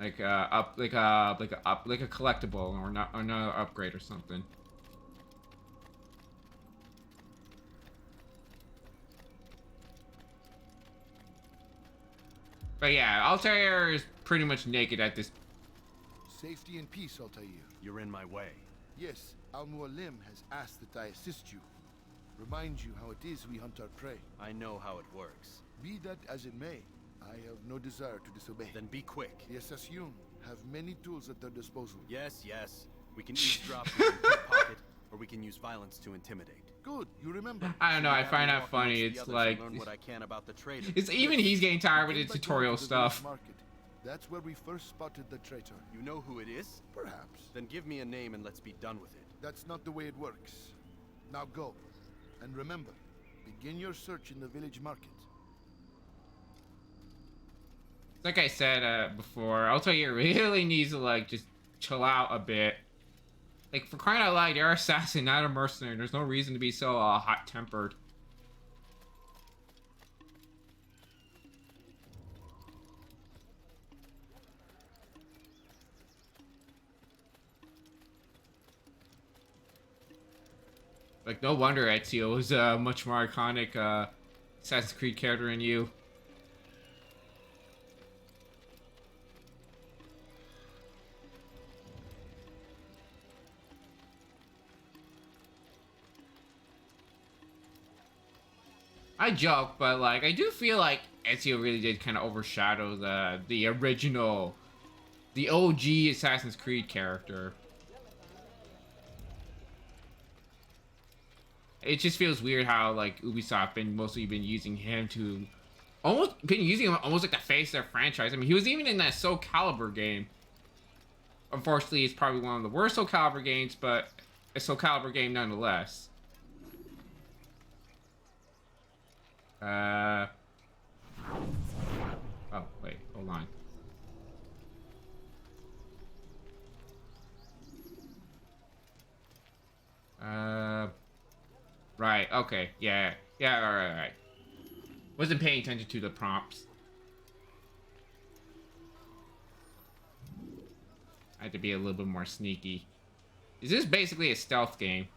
Like like a collectible or another upgrade or something. But yeah, Altair is pretty much naked at this. Safety and peace, Altair. You're in my way. Yes, Al-Mualim has asked that I assist you. Remind you how it is we hunt our prey. I know how it works. Be that as it may, I have no desire to disobey. Then be quick. The Assassin have many tools at their disposal. Yes, yes. We can eavesdrop, we can pickpocket, or we can use violence to intimidate. Good, you remember. I don't know, I find that funny. It's like, learn what I can about the traitor. it's even he's getting tired with his tutorial stuff. Market. That's where we first spotted the traitor. You know who it is? Perhaps. Then give me a name and let's be done with it. That's not the way it works. Now go. And remember, begin your search in the village market. Like I said before, Altair really needs to like just chill out a bit. Like, for crying out loud, you're an assassin, not a mercenary. There's no reason to be so hot-tempered. Like, no wonder Ezio was a much more iconic Assassin's Creed character than you. I joke, but like I do feel like Ezio really did kind of overshadow the original, the OG Assassin's Creed character. It just feels weird how like Ubisoft mostly been using him to almost like the face of their franchise. I mean, he was even in that Soul Calibur game. Unfortunately, it's probably one of the worst Soul Calibur games, but a Soul Calibur game nonetheless. Oh, wait, hold on. Right, okay, yeah, right. Wasn't paying attention to the prompts. I had to be a little bit more sneaky. Is this basically a stealth game?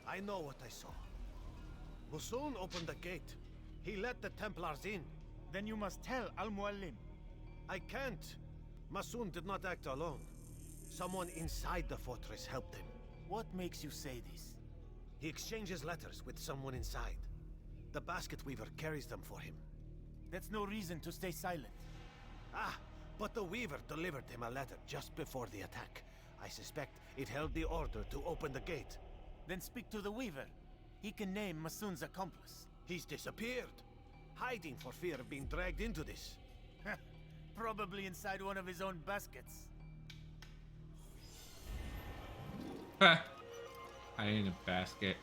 I know what I saw. Musun opened the gate. He let the Templars in. Then you must tell Al-Mualim. I can't. Masun did not act alone. Someone inside the fortress helped him. What makes you say this? He exchanges letters with someone inside. The basket weaver carries them for him. That's no reason to stay silent. Ah, but the weaver delivered him a letter just before the attack. I suspect it held the order to open the gate. Then speak to the weaver. He can name Masun's accomplice. He's disappeared. Hiding for fear of being dragged into this. Probably inside one of his own baskets. I in a basket.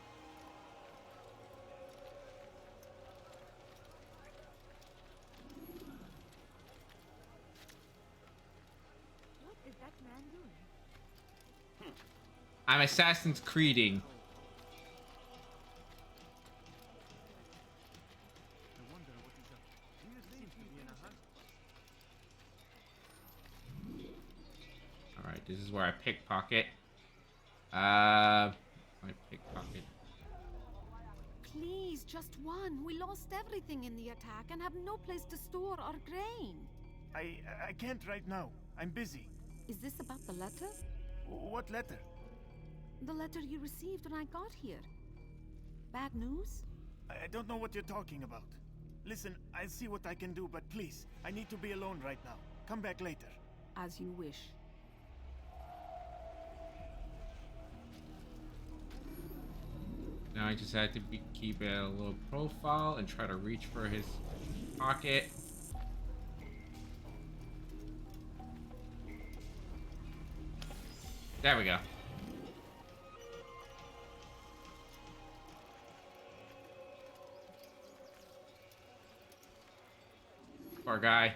What is that man doing? I'm Assassin's Creeding. Alright, this is where I pickpocket. My pickpocket. Please, just one. We lost everything in the attack and have no place to store our grain. I can't right now. I'm busy. Is this about the letter? What letter? The letter you received when I got here. Bad news? I don't know what you're talking about. Listen, I'll see what I can do, but please, I need to be alone right now. Come back later. As you wish. Now I just had to keep a low profile and try to reach for his pocket. There we go. Poor guy.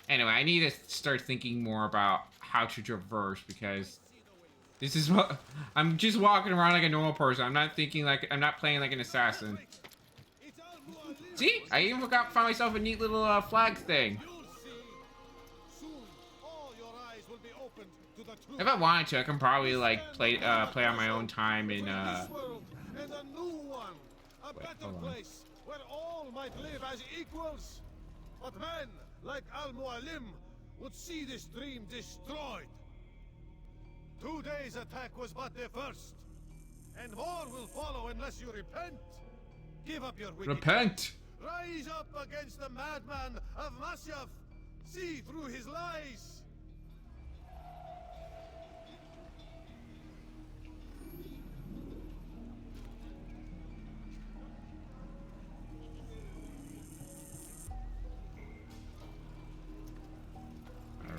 Anyway, I need to start thinking more about how to traverse because this is what I'm just walking around like a normal person. I'm not playing like an assassin. See, I even found myself a neat little flag thing. If I wanted to, I can probably like play on my own time in A new one, a better place where all might live as equals. But men like Al-Mualim would see this dream destroyed. Today's attack was but the first, and more will follow unless you repent. Give up your wickedness. Repent. Rise up against the madman of Masyaf. See through his lies.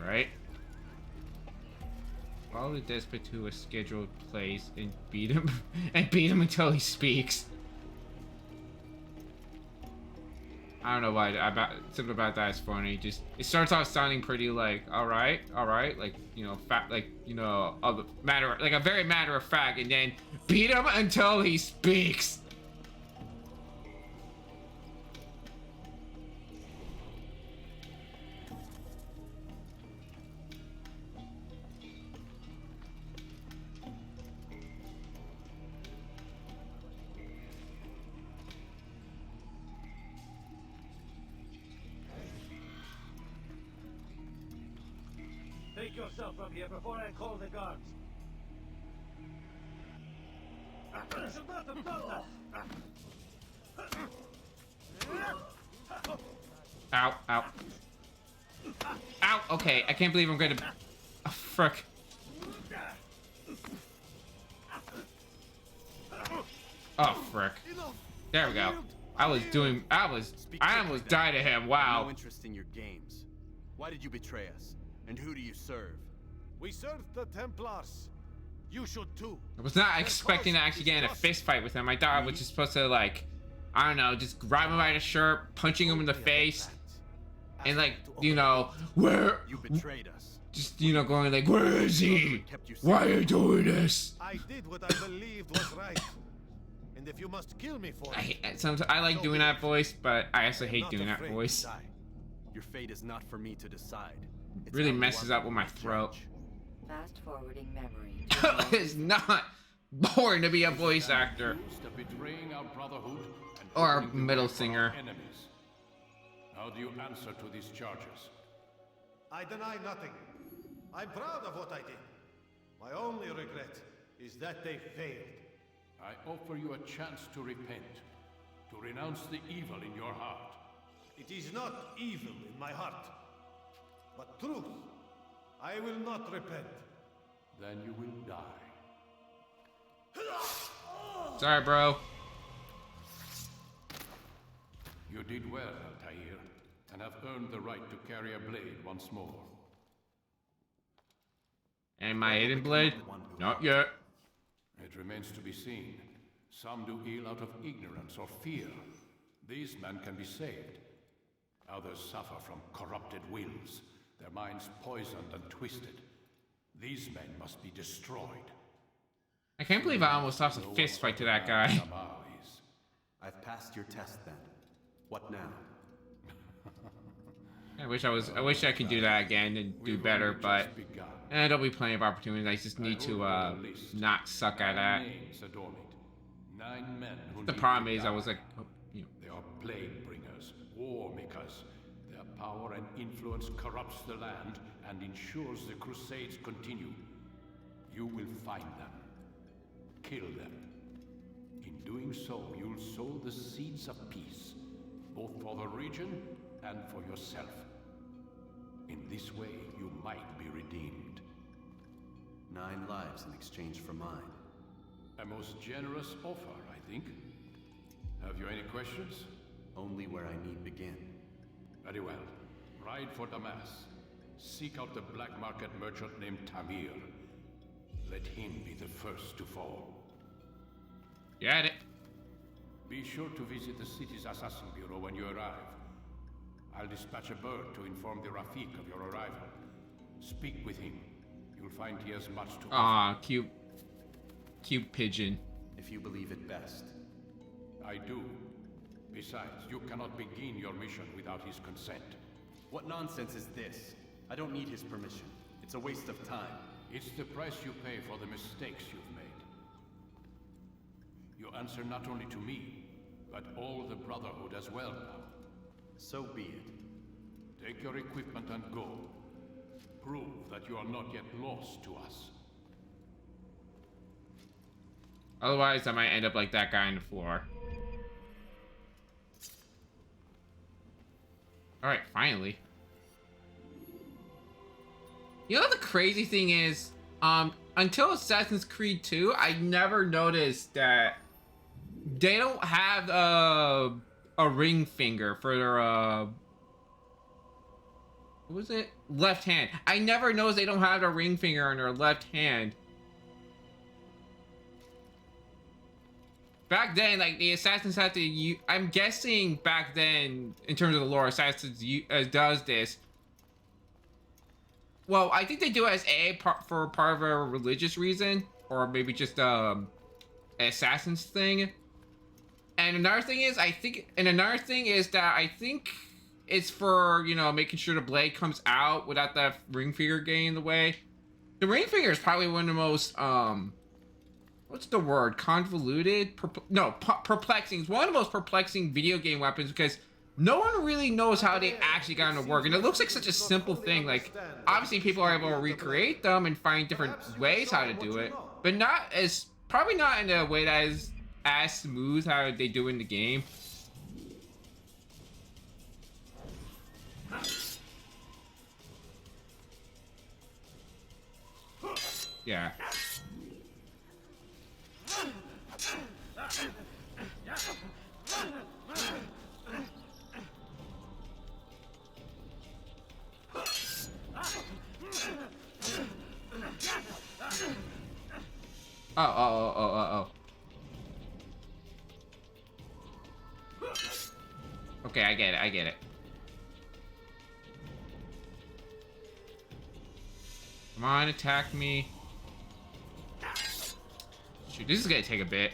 Alright. Follow the despot to a scheduled place and beat him until he speaks. I don't know why something about that is funny. Just it starts off sounding pretty like alright, like you know, like a very matter of fact, and then beat him until he speaks. yourself from here before I call the guards. I should not have done that. Ow, ow. Ow, okay, I can't believe I'm gonna... Oh, frick. Oh, frick. There we go. I almost died to him, wow. No interest in your games. Why did you betray us? And who do you serve? We serve the Templars. You should too. I was not expecting to actually get in a fist fight with him. I thought I was just supposed to, like, I don't know, just grab him by the shirt, punching him in the face, and, like, you know, where... You betrayed us. Just, you know, going like, where is he? Why are you doing this? I did what I believed was right. And if you must kill me for it... Sometimes I like doing that voice, but I also hate doing that voice. Your fate is not for me to decide. It really messes up with my throat. Fast forwarding memory. It's not boring to be a voice actor. Or a middle singer. How do you answer to these charges? I deny nothing. I'm proud of what I did. My only regret is that they failed. I offer you a chance to repent, to renounce the evil in your heart. It is not evil in my heart, but truth. I will not repent. Then you will die. Sorry, bro. You did well, Altair, and have earned the right to carry a blade once more. And my hidden blade? Not yet. It remains to be seen. Some do ill out of ignorance or fear. These men can be saved. Others suffer from corrupted wills, their minds poisoned and twisted. These men must be destroyed. I can't believe I almost lost a fist fight to that guy. I've passed your test then. What now? I wish I could do that again and do better, but there'll be plenty of opportunities. I just need to not suck at that. The problem is I was like, oh, you know. They are plague bringers, war makers. Their power and influence corrupts the land and ensures the crusades continue. You will find them. Kill them. In doing so, you'll sow the seeds of peace, both for the region and for yourself. In this way, you might be redeemed. 9 lives in exchange for mine. A most generous offer, I think. Have you any questions? Only where I need begin. Very well. Ride for Damas. Seek out the black market merchant named Tamir. Let him be the first to fall. Got it. Be sure to visit the city's assassin bureau when you arrive. I'll dispatch a bird to inform the Rafik of your arrival. Speak with him. You'll find he has much to offer. Aw, cute. Cute pigeon. If you believe it best. I do. Besides, you cannot begin your mission without his consent. What nonsense is this? I don't need his permission. It's a waste of time. It's the price you pay for the mistakes you've made. You answer not only to me, but all the Brotherhood as well now. So be it. Take your equipment and go. Prove that you are not yet lost to us. Otherwise, I might end up like that guy on the floor. Alright, finally. You know what the crazy thing is? Until Assassin's Creed 2, I never noticed that they don't have a ring finger for their what was it? Left hand. I never noticed they don't have a ring finger on their left hand. Back then, like, the Assassins had to use... I'm guessing back then, in terms of the lore, Assassins does this. Well, I think they do it as for part of a religious reason. Or maybe just, an Assassin's thing. And another thing is, I think it's for, you know, making sure the blade comes out without the ring finger getting in the way. The ring finger is probably one of the most, what's the word? Convoluted? Perplexing. It's one of the most perplexing video game weapons because no one really knows how they actually got them to work, and it looks like such a simple thing. Like, obviously people are able to recreate them and find different ways how to do it, but not as, probably not in a way that is as smooth how they do in the game. Yeah. Oh. Okay, I get it. Come on, attack me. Shoot, this is gonna take a bit.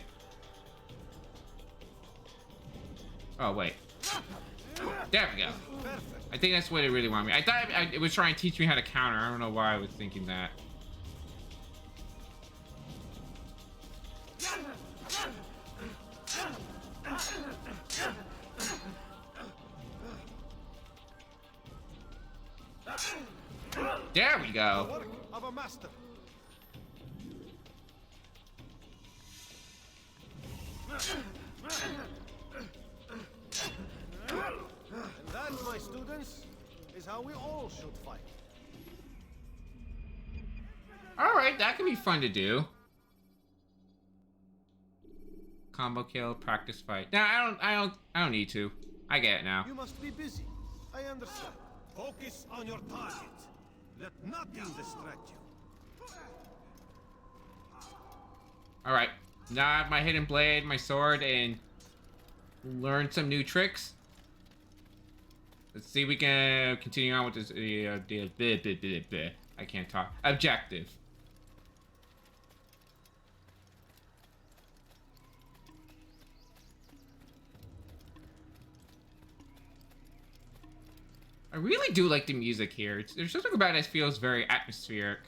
Oh, wait. There we go. I think that's what it really wanted me. I thought it was trying to teach me how to counter. I don't know why I was thinking that. There we go. The work of a master. And that, my students, is how we all should fight. All right, that can be fun to do. Combo kill, practice fight. No, I don't need to. I get it now. You must be busy. I understand. Focus on your target. Let nothing distract you. All right, now I have my hidden blade, my sword, and learn some new tricks. Let's see if we can continue on with this. I can't talk. Objective. I really do like the music here. There's something about it that feels very atmospheric.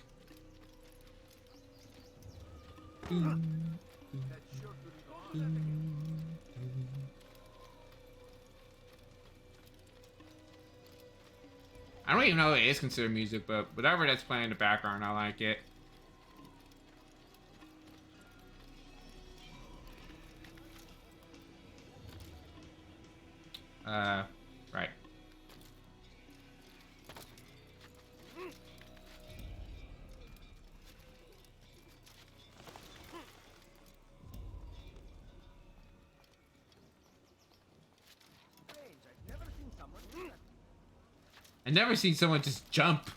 I don't even know if it is considered music, but whatever that's playing in the background, I like it. Right. I've never seen someone just jump.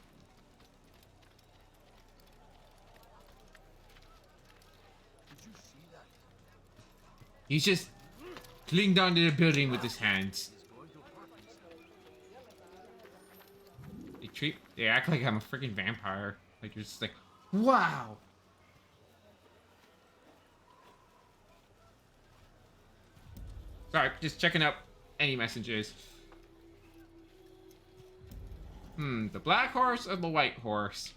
He's just clinged onto the building with his hands. They act like I'm a freaking vampire. Like you're just like, wow. Sorry, just checking out any messages. The black horse or the white horse?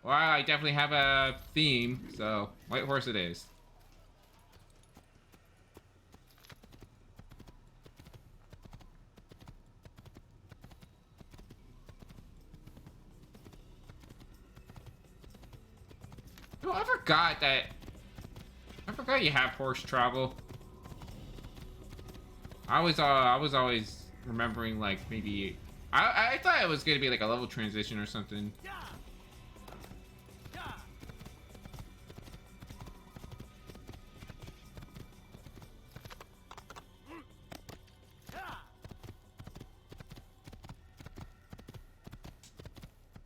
Well, I definitely have a theme, so white horse it is. Oh, I forgot you have horse travel. I was always remembering like maybe I thought it was gonna be like a level transition or something.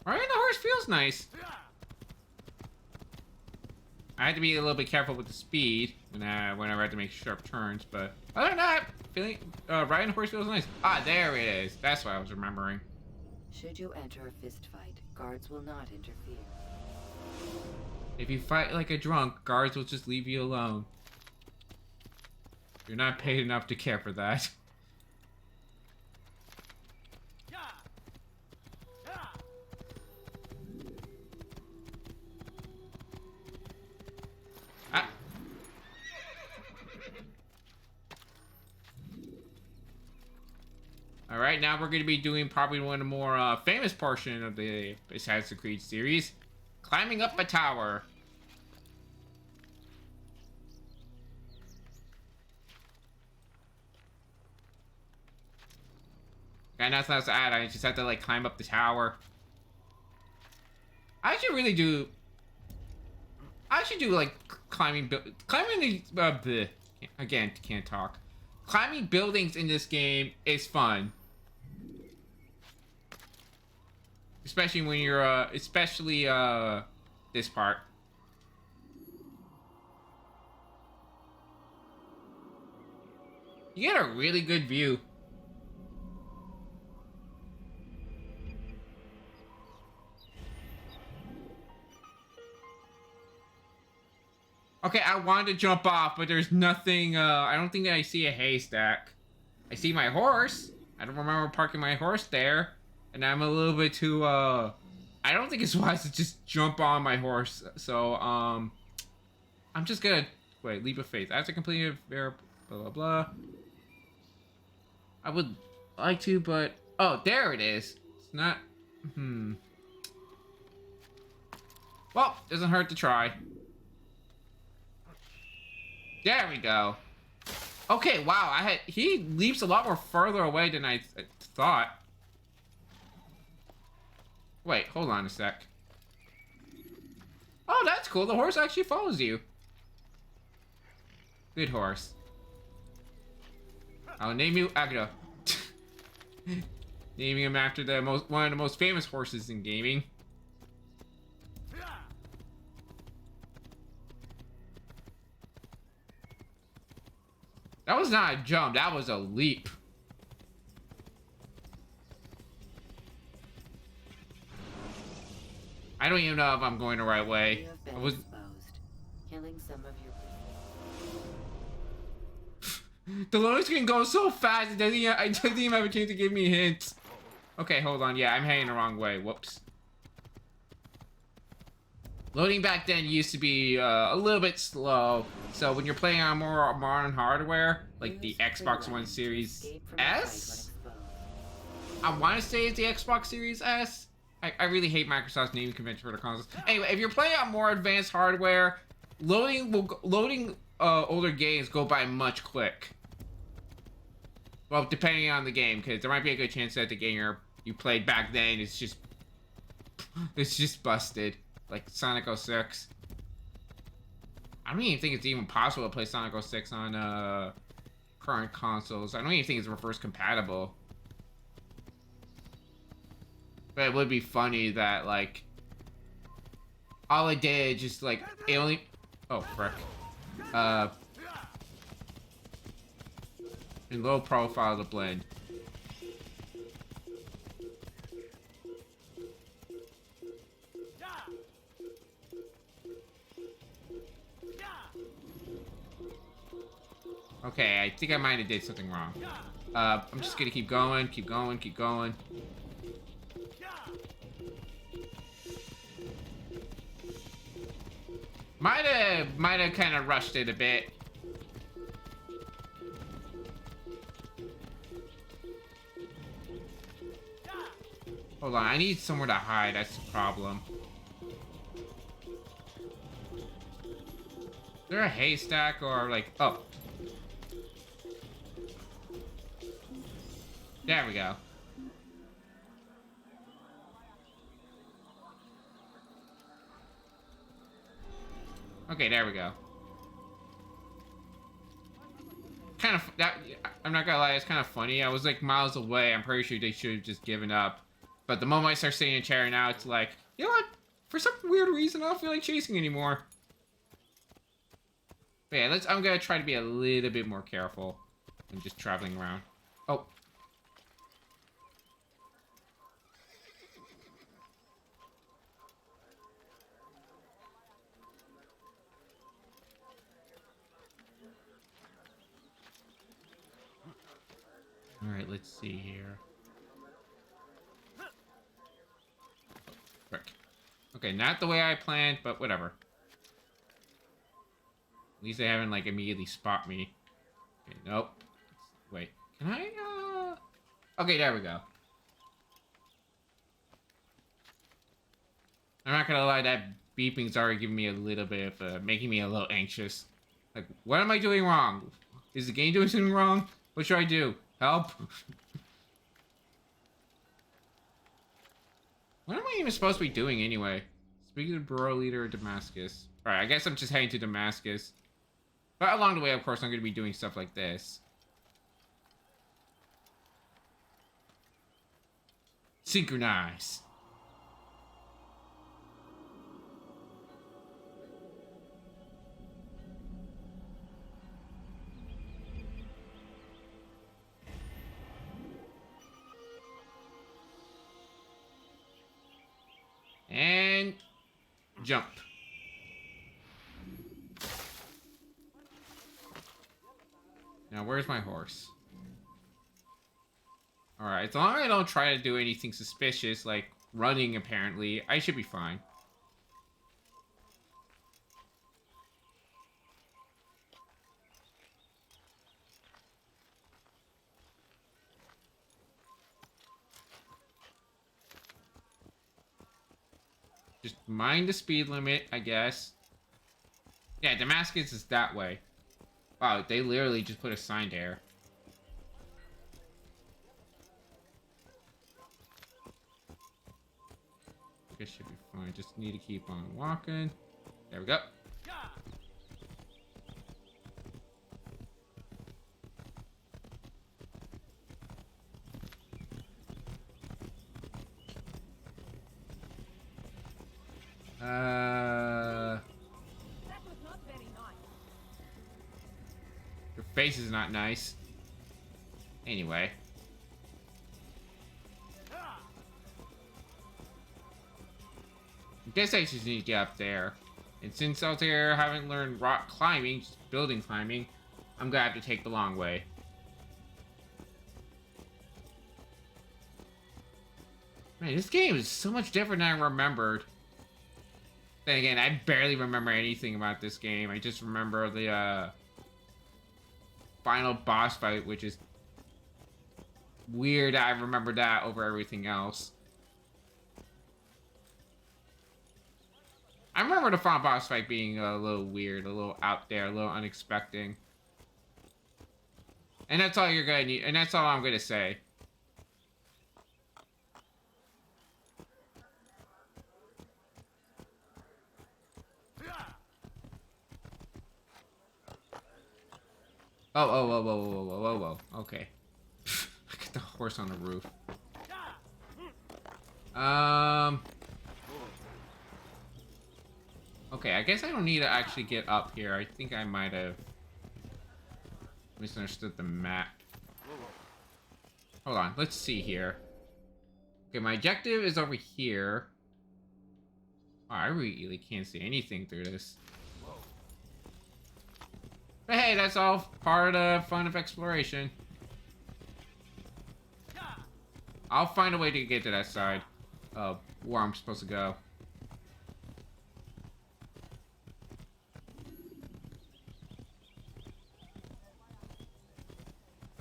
Alright, the horse feels nice. I had to be a little bit careful with the speed whenever I had to make sharp turns, but other than that, riding a horse feels nice. Ah, there it is. That's what I was remembering. Should you enter a fist fight, guards will not interfere. If you fight like a drunk, guards will just leave you alone. You're not paid enough to care for that. All right, now we're going to be doing probably one of the more famous portion of the Assassin's Creed series, climbing up a tower. Got nothing else to add. I just have to like climb up the tower. I should really do. I should do like climbing the. Again, can't talk. Climbing buildings in this game is fun. Especially when you're, especially, this part. You get a really good view. Okay, I wanted to jump off, but there's nothing, I don't think I see a haystack. I see my horse. I don't remember parking my horse there. And I'm a little bit too, I don't think it's wise to just jump on my horse. So, I'm just gonna, wait, leap of faith. I have to complete a blah, blah, blah. I would like to, but, oh, there it is. It's not, Well, doesn't hurt to try. There we go. Okay, wow, he leaps a lot more further away than I thought. Wait, hold on a sec. Oh, that's cool. The horse actually follows you. Good horse. I'll name you Agro. Naming him after one of the most famous horses in gaming. That was not a jump, that was a leap. I don't even know if I'm going the right way. I was killing some of your The loading screen goes so fast, I doesn't even have a chance to give me hints. Okay, hold on. Yeah, I'm heading the wrong way. Whoops. Loading back then used to be a little bit slow. So when you're playing on more modern hardware, like the Xbox One Series S? I want to say it's the Xbox Series S. I really hate Microsoft's naming convention for the consoles. Anyway, if you're playing on more advanced hardware, loading older games go by much quick. Well, depending on the game, because there might be a good chance that the game you played back then is just busted, like Sonic 06. I don't even think it's even possible to play Sonic 06 on current consoles. I don't even think it's reverse compatible. But it would be funny that, like, all it did just, like, it only... Oh, frick. In low profile to blend. Okay, I think I might have did something wrong. I'm just gonna keep going, keep going, keep going. Might have kind of rushed it a bit. Hold on, I need somewhere to hide. That's the problem. Is there a haystack or like... Oh. There we go. Okay, there we go. Kind of... I'm not gonna lie, it's kind of funny. I was like miles away. I'm pretty sure they should have just given up. But the moment I start sitting in a chair now, it's like, you know what? For some weird reason, I don't feel like chasing anymore. But yeah, I'm gonna try to be a little bit more careful than just traveling around. Oh. Alright, let's see here. Frick. Okay, not the way I planned, but whatever. At least they haven't, like, immediately spot me. Okay, nope. Wait, can I, Okay, there we go. I'm not gonna lie, that beeping's already giving me a little bit of, making me a little anxious. Like, what am I doing wrong? Is the game doing something wrong? What should I do? Help? What am I even supposed to be doing anyway? Speaking to the bureau leader of Damascus. Alright, I guess I'm just heading to Damascus. But along the way, of course, I'm going to be doing stuff like this. Synchronize. And jump. Now, where's my horse? Alright, as long as I don't try to do anything suspicious, like running, apparently, I should be fine. Just mind the speed limit, I guess. Yeah, Damascus is that way. Wow, they literally just put a sign there. I guess should be fine. Just need to keep on walking. There we go. Your face is not nice. Anyway. I guess I just need to get up there. And since out there I haven't learned rock climbing, just building climbing, I'm gonna have to take the long way. Man, this game is so much different than I remembered. Then again, I barely remember anything about this game. I just remember the final boss fight, which is weird. I remember that over everything else. I remember the final boss fight being a little weird, a little out there, a little unexpected. And that's all you're gonna need, and that's all I'm gonna say. Whoa. Okay. Look at the horse on the roof. Okay, I guess I don't need to actually get up here. I think I might have misunderstood the map. Hold on, let's see here. Okay, my objective is over here. Oh, I really can't see anything through this. But hey, that's all part of the fun of exploration. I'll find a way to get to that side of where I'm supposed to go.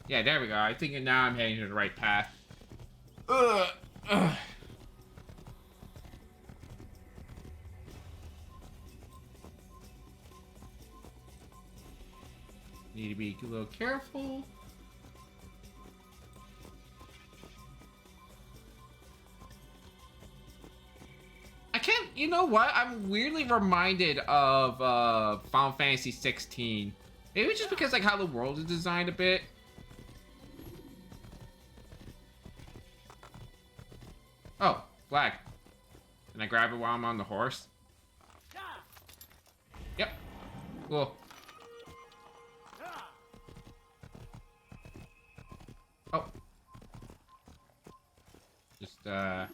Yeah, there we go. I think now I'm heading to the right path. Ugh. Need to be a little careful. I can't, you know what? I'm weirdly reminded of Final Fantasy 16. Maybe just because like how the world is designed a bit. Oh, flag. Can I grab it while I'm on the horse? Yep. Cool. Oh. Just, okay,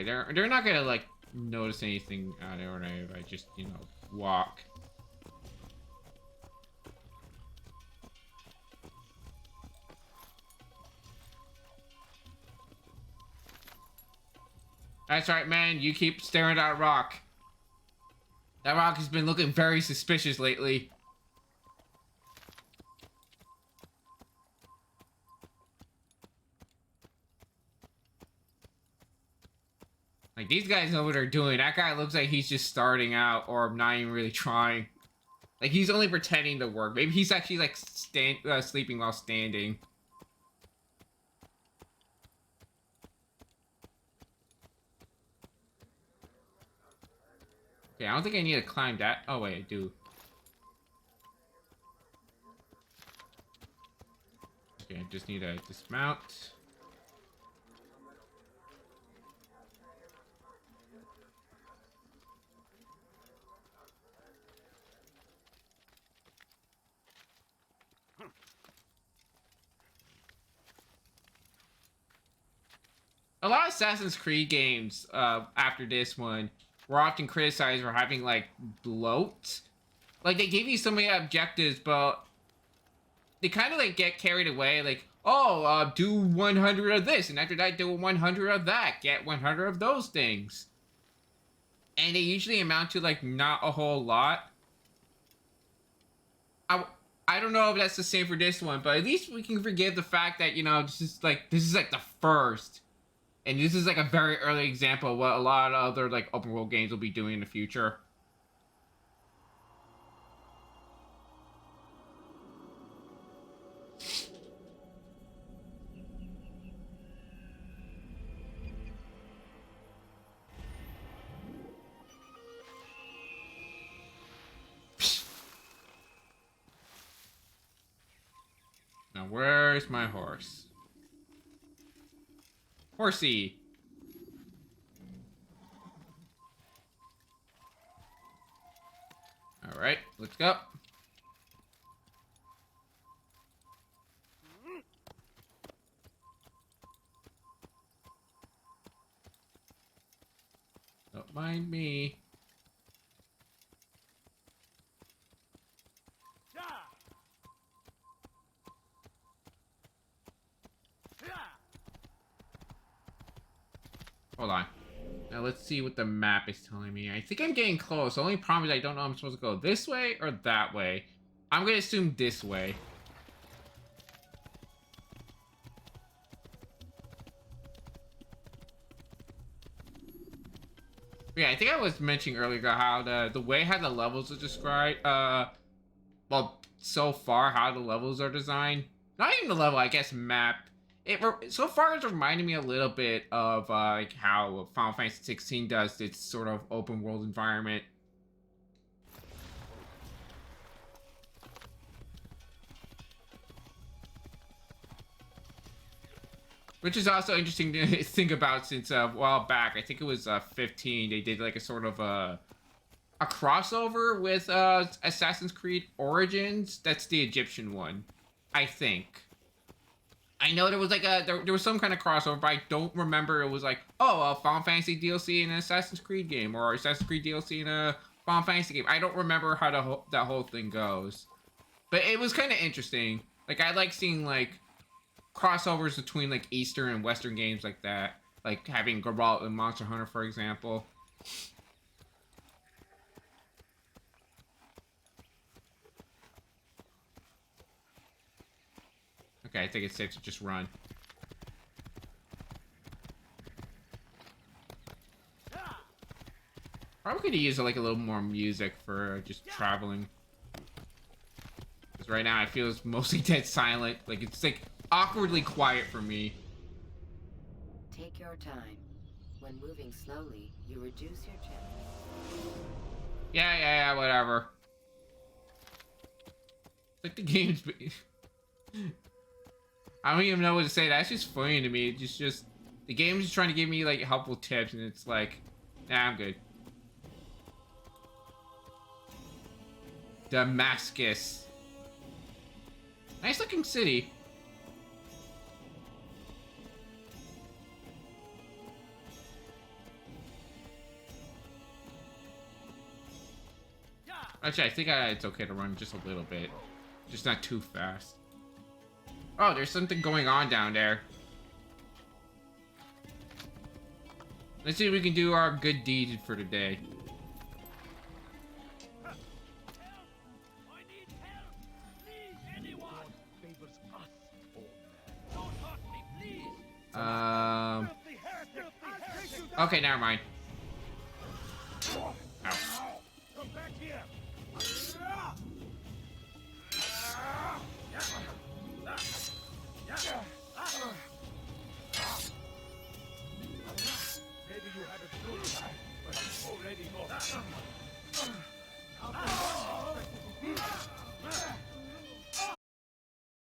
they're not gonna, like, notice anything out of it if I just, you know, walk. That's right, man. You keep staring at that rock. That rock has been looking very suspicious lately. Like, these guys know what they're doing. That guy looks like he's just starting out or not even really trying. Like, he's only pretending to work. Maybe he's actually, like, sleeping while standing. Okay, I don't think I need to climb that. Oh, wait, I do. Okay, I just need to dismount. A lot of Assassin's Creed games after this one were often criticized for having, like, bloat. Like, they give you so many objectives, but they kind of, like, get carried away. Like, oh, do 100 of this, and after that, do 100 of that. Get 100 of those things. And they usually amount to, like, not a whole lot. I don't know if that's the same for this one, but at least we can forgive the fact that, you know, this is like the first. And this is like a very early example of what a lot of other like open world games will be doing in the future. Now where's my horse? Horsey. All right, let's go. Don't mind me. Hold on. Now let's see what the map is telling me. I think I'm getting close. The only problem is I don't know if I'm supposed to go this way or that way. I'm gonna assume this way. Yeah, I think I was mentioning earlier how the way how the levels are described, well, so far how the levels are designed. Not even the level, I guess, map. So far it's reminding me a little bit of like how Final Fantasy 16 does its sort of open world environment. Which is also interesting to think about since a while back, I think it was 15, they did like a sort of a crossover with Assassin's Creed Origins. That's the Egyptian one, I think. I know there was like there was some kind of crossover, but I don't remember it was like, oh, a Final Fantasy DLC in an Assassin's Creed game, or Assassin's Creed DLC in a Final Fantasy game. I don't remember how that whole thing goes. But it was kind of interesting. Like, I like seeing, like, crossovers between, like, Eastern and Western games like that. Like, having Geralt and Monster Hunter, for example. Okay, I think it's safe to just run. Probably could use like a little more music for just traveling. Because right now I feel it's mostly dead silent. Like it's like awkwardly quiet for me. Take your time. When moving slowly, you reduce your chance. Yeah, whatever. Like the game's... I don't even know what to say. That's just funny to me. It's just the game's just trying to give me like helpful tips, and it's like, nah, I'm good. Damascus. Nice looking city. Actually, I think it's okay to run just a little bit. Just not too fast. Oh, there's something going on down there. Let's see if we can do our good deed for today. Okay, never mind.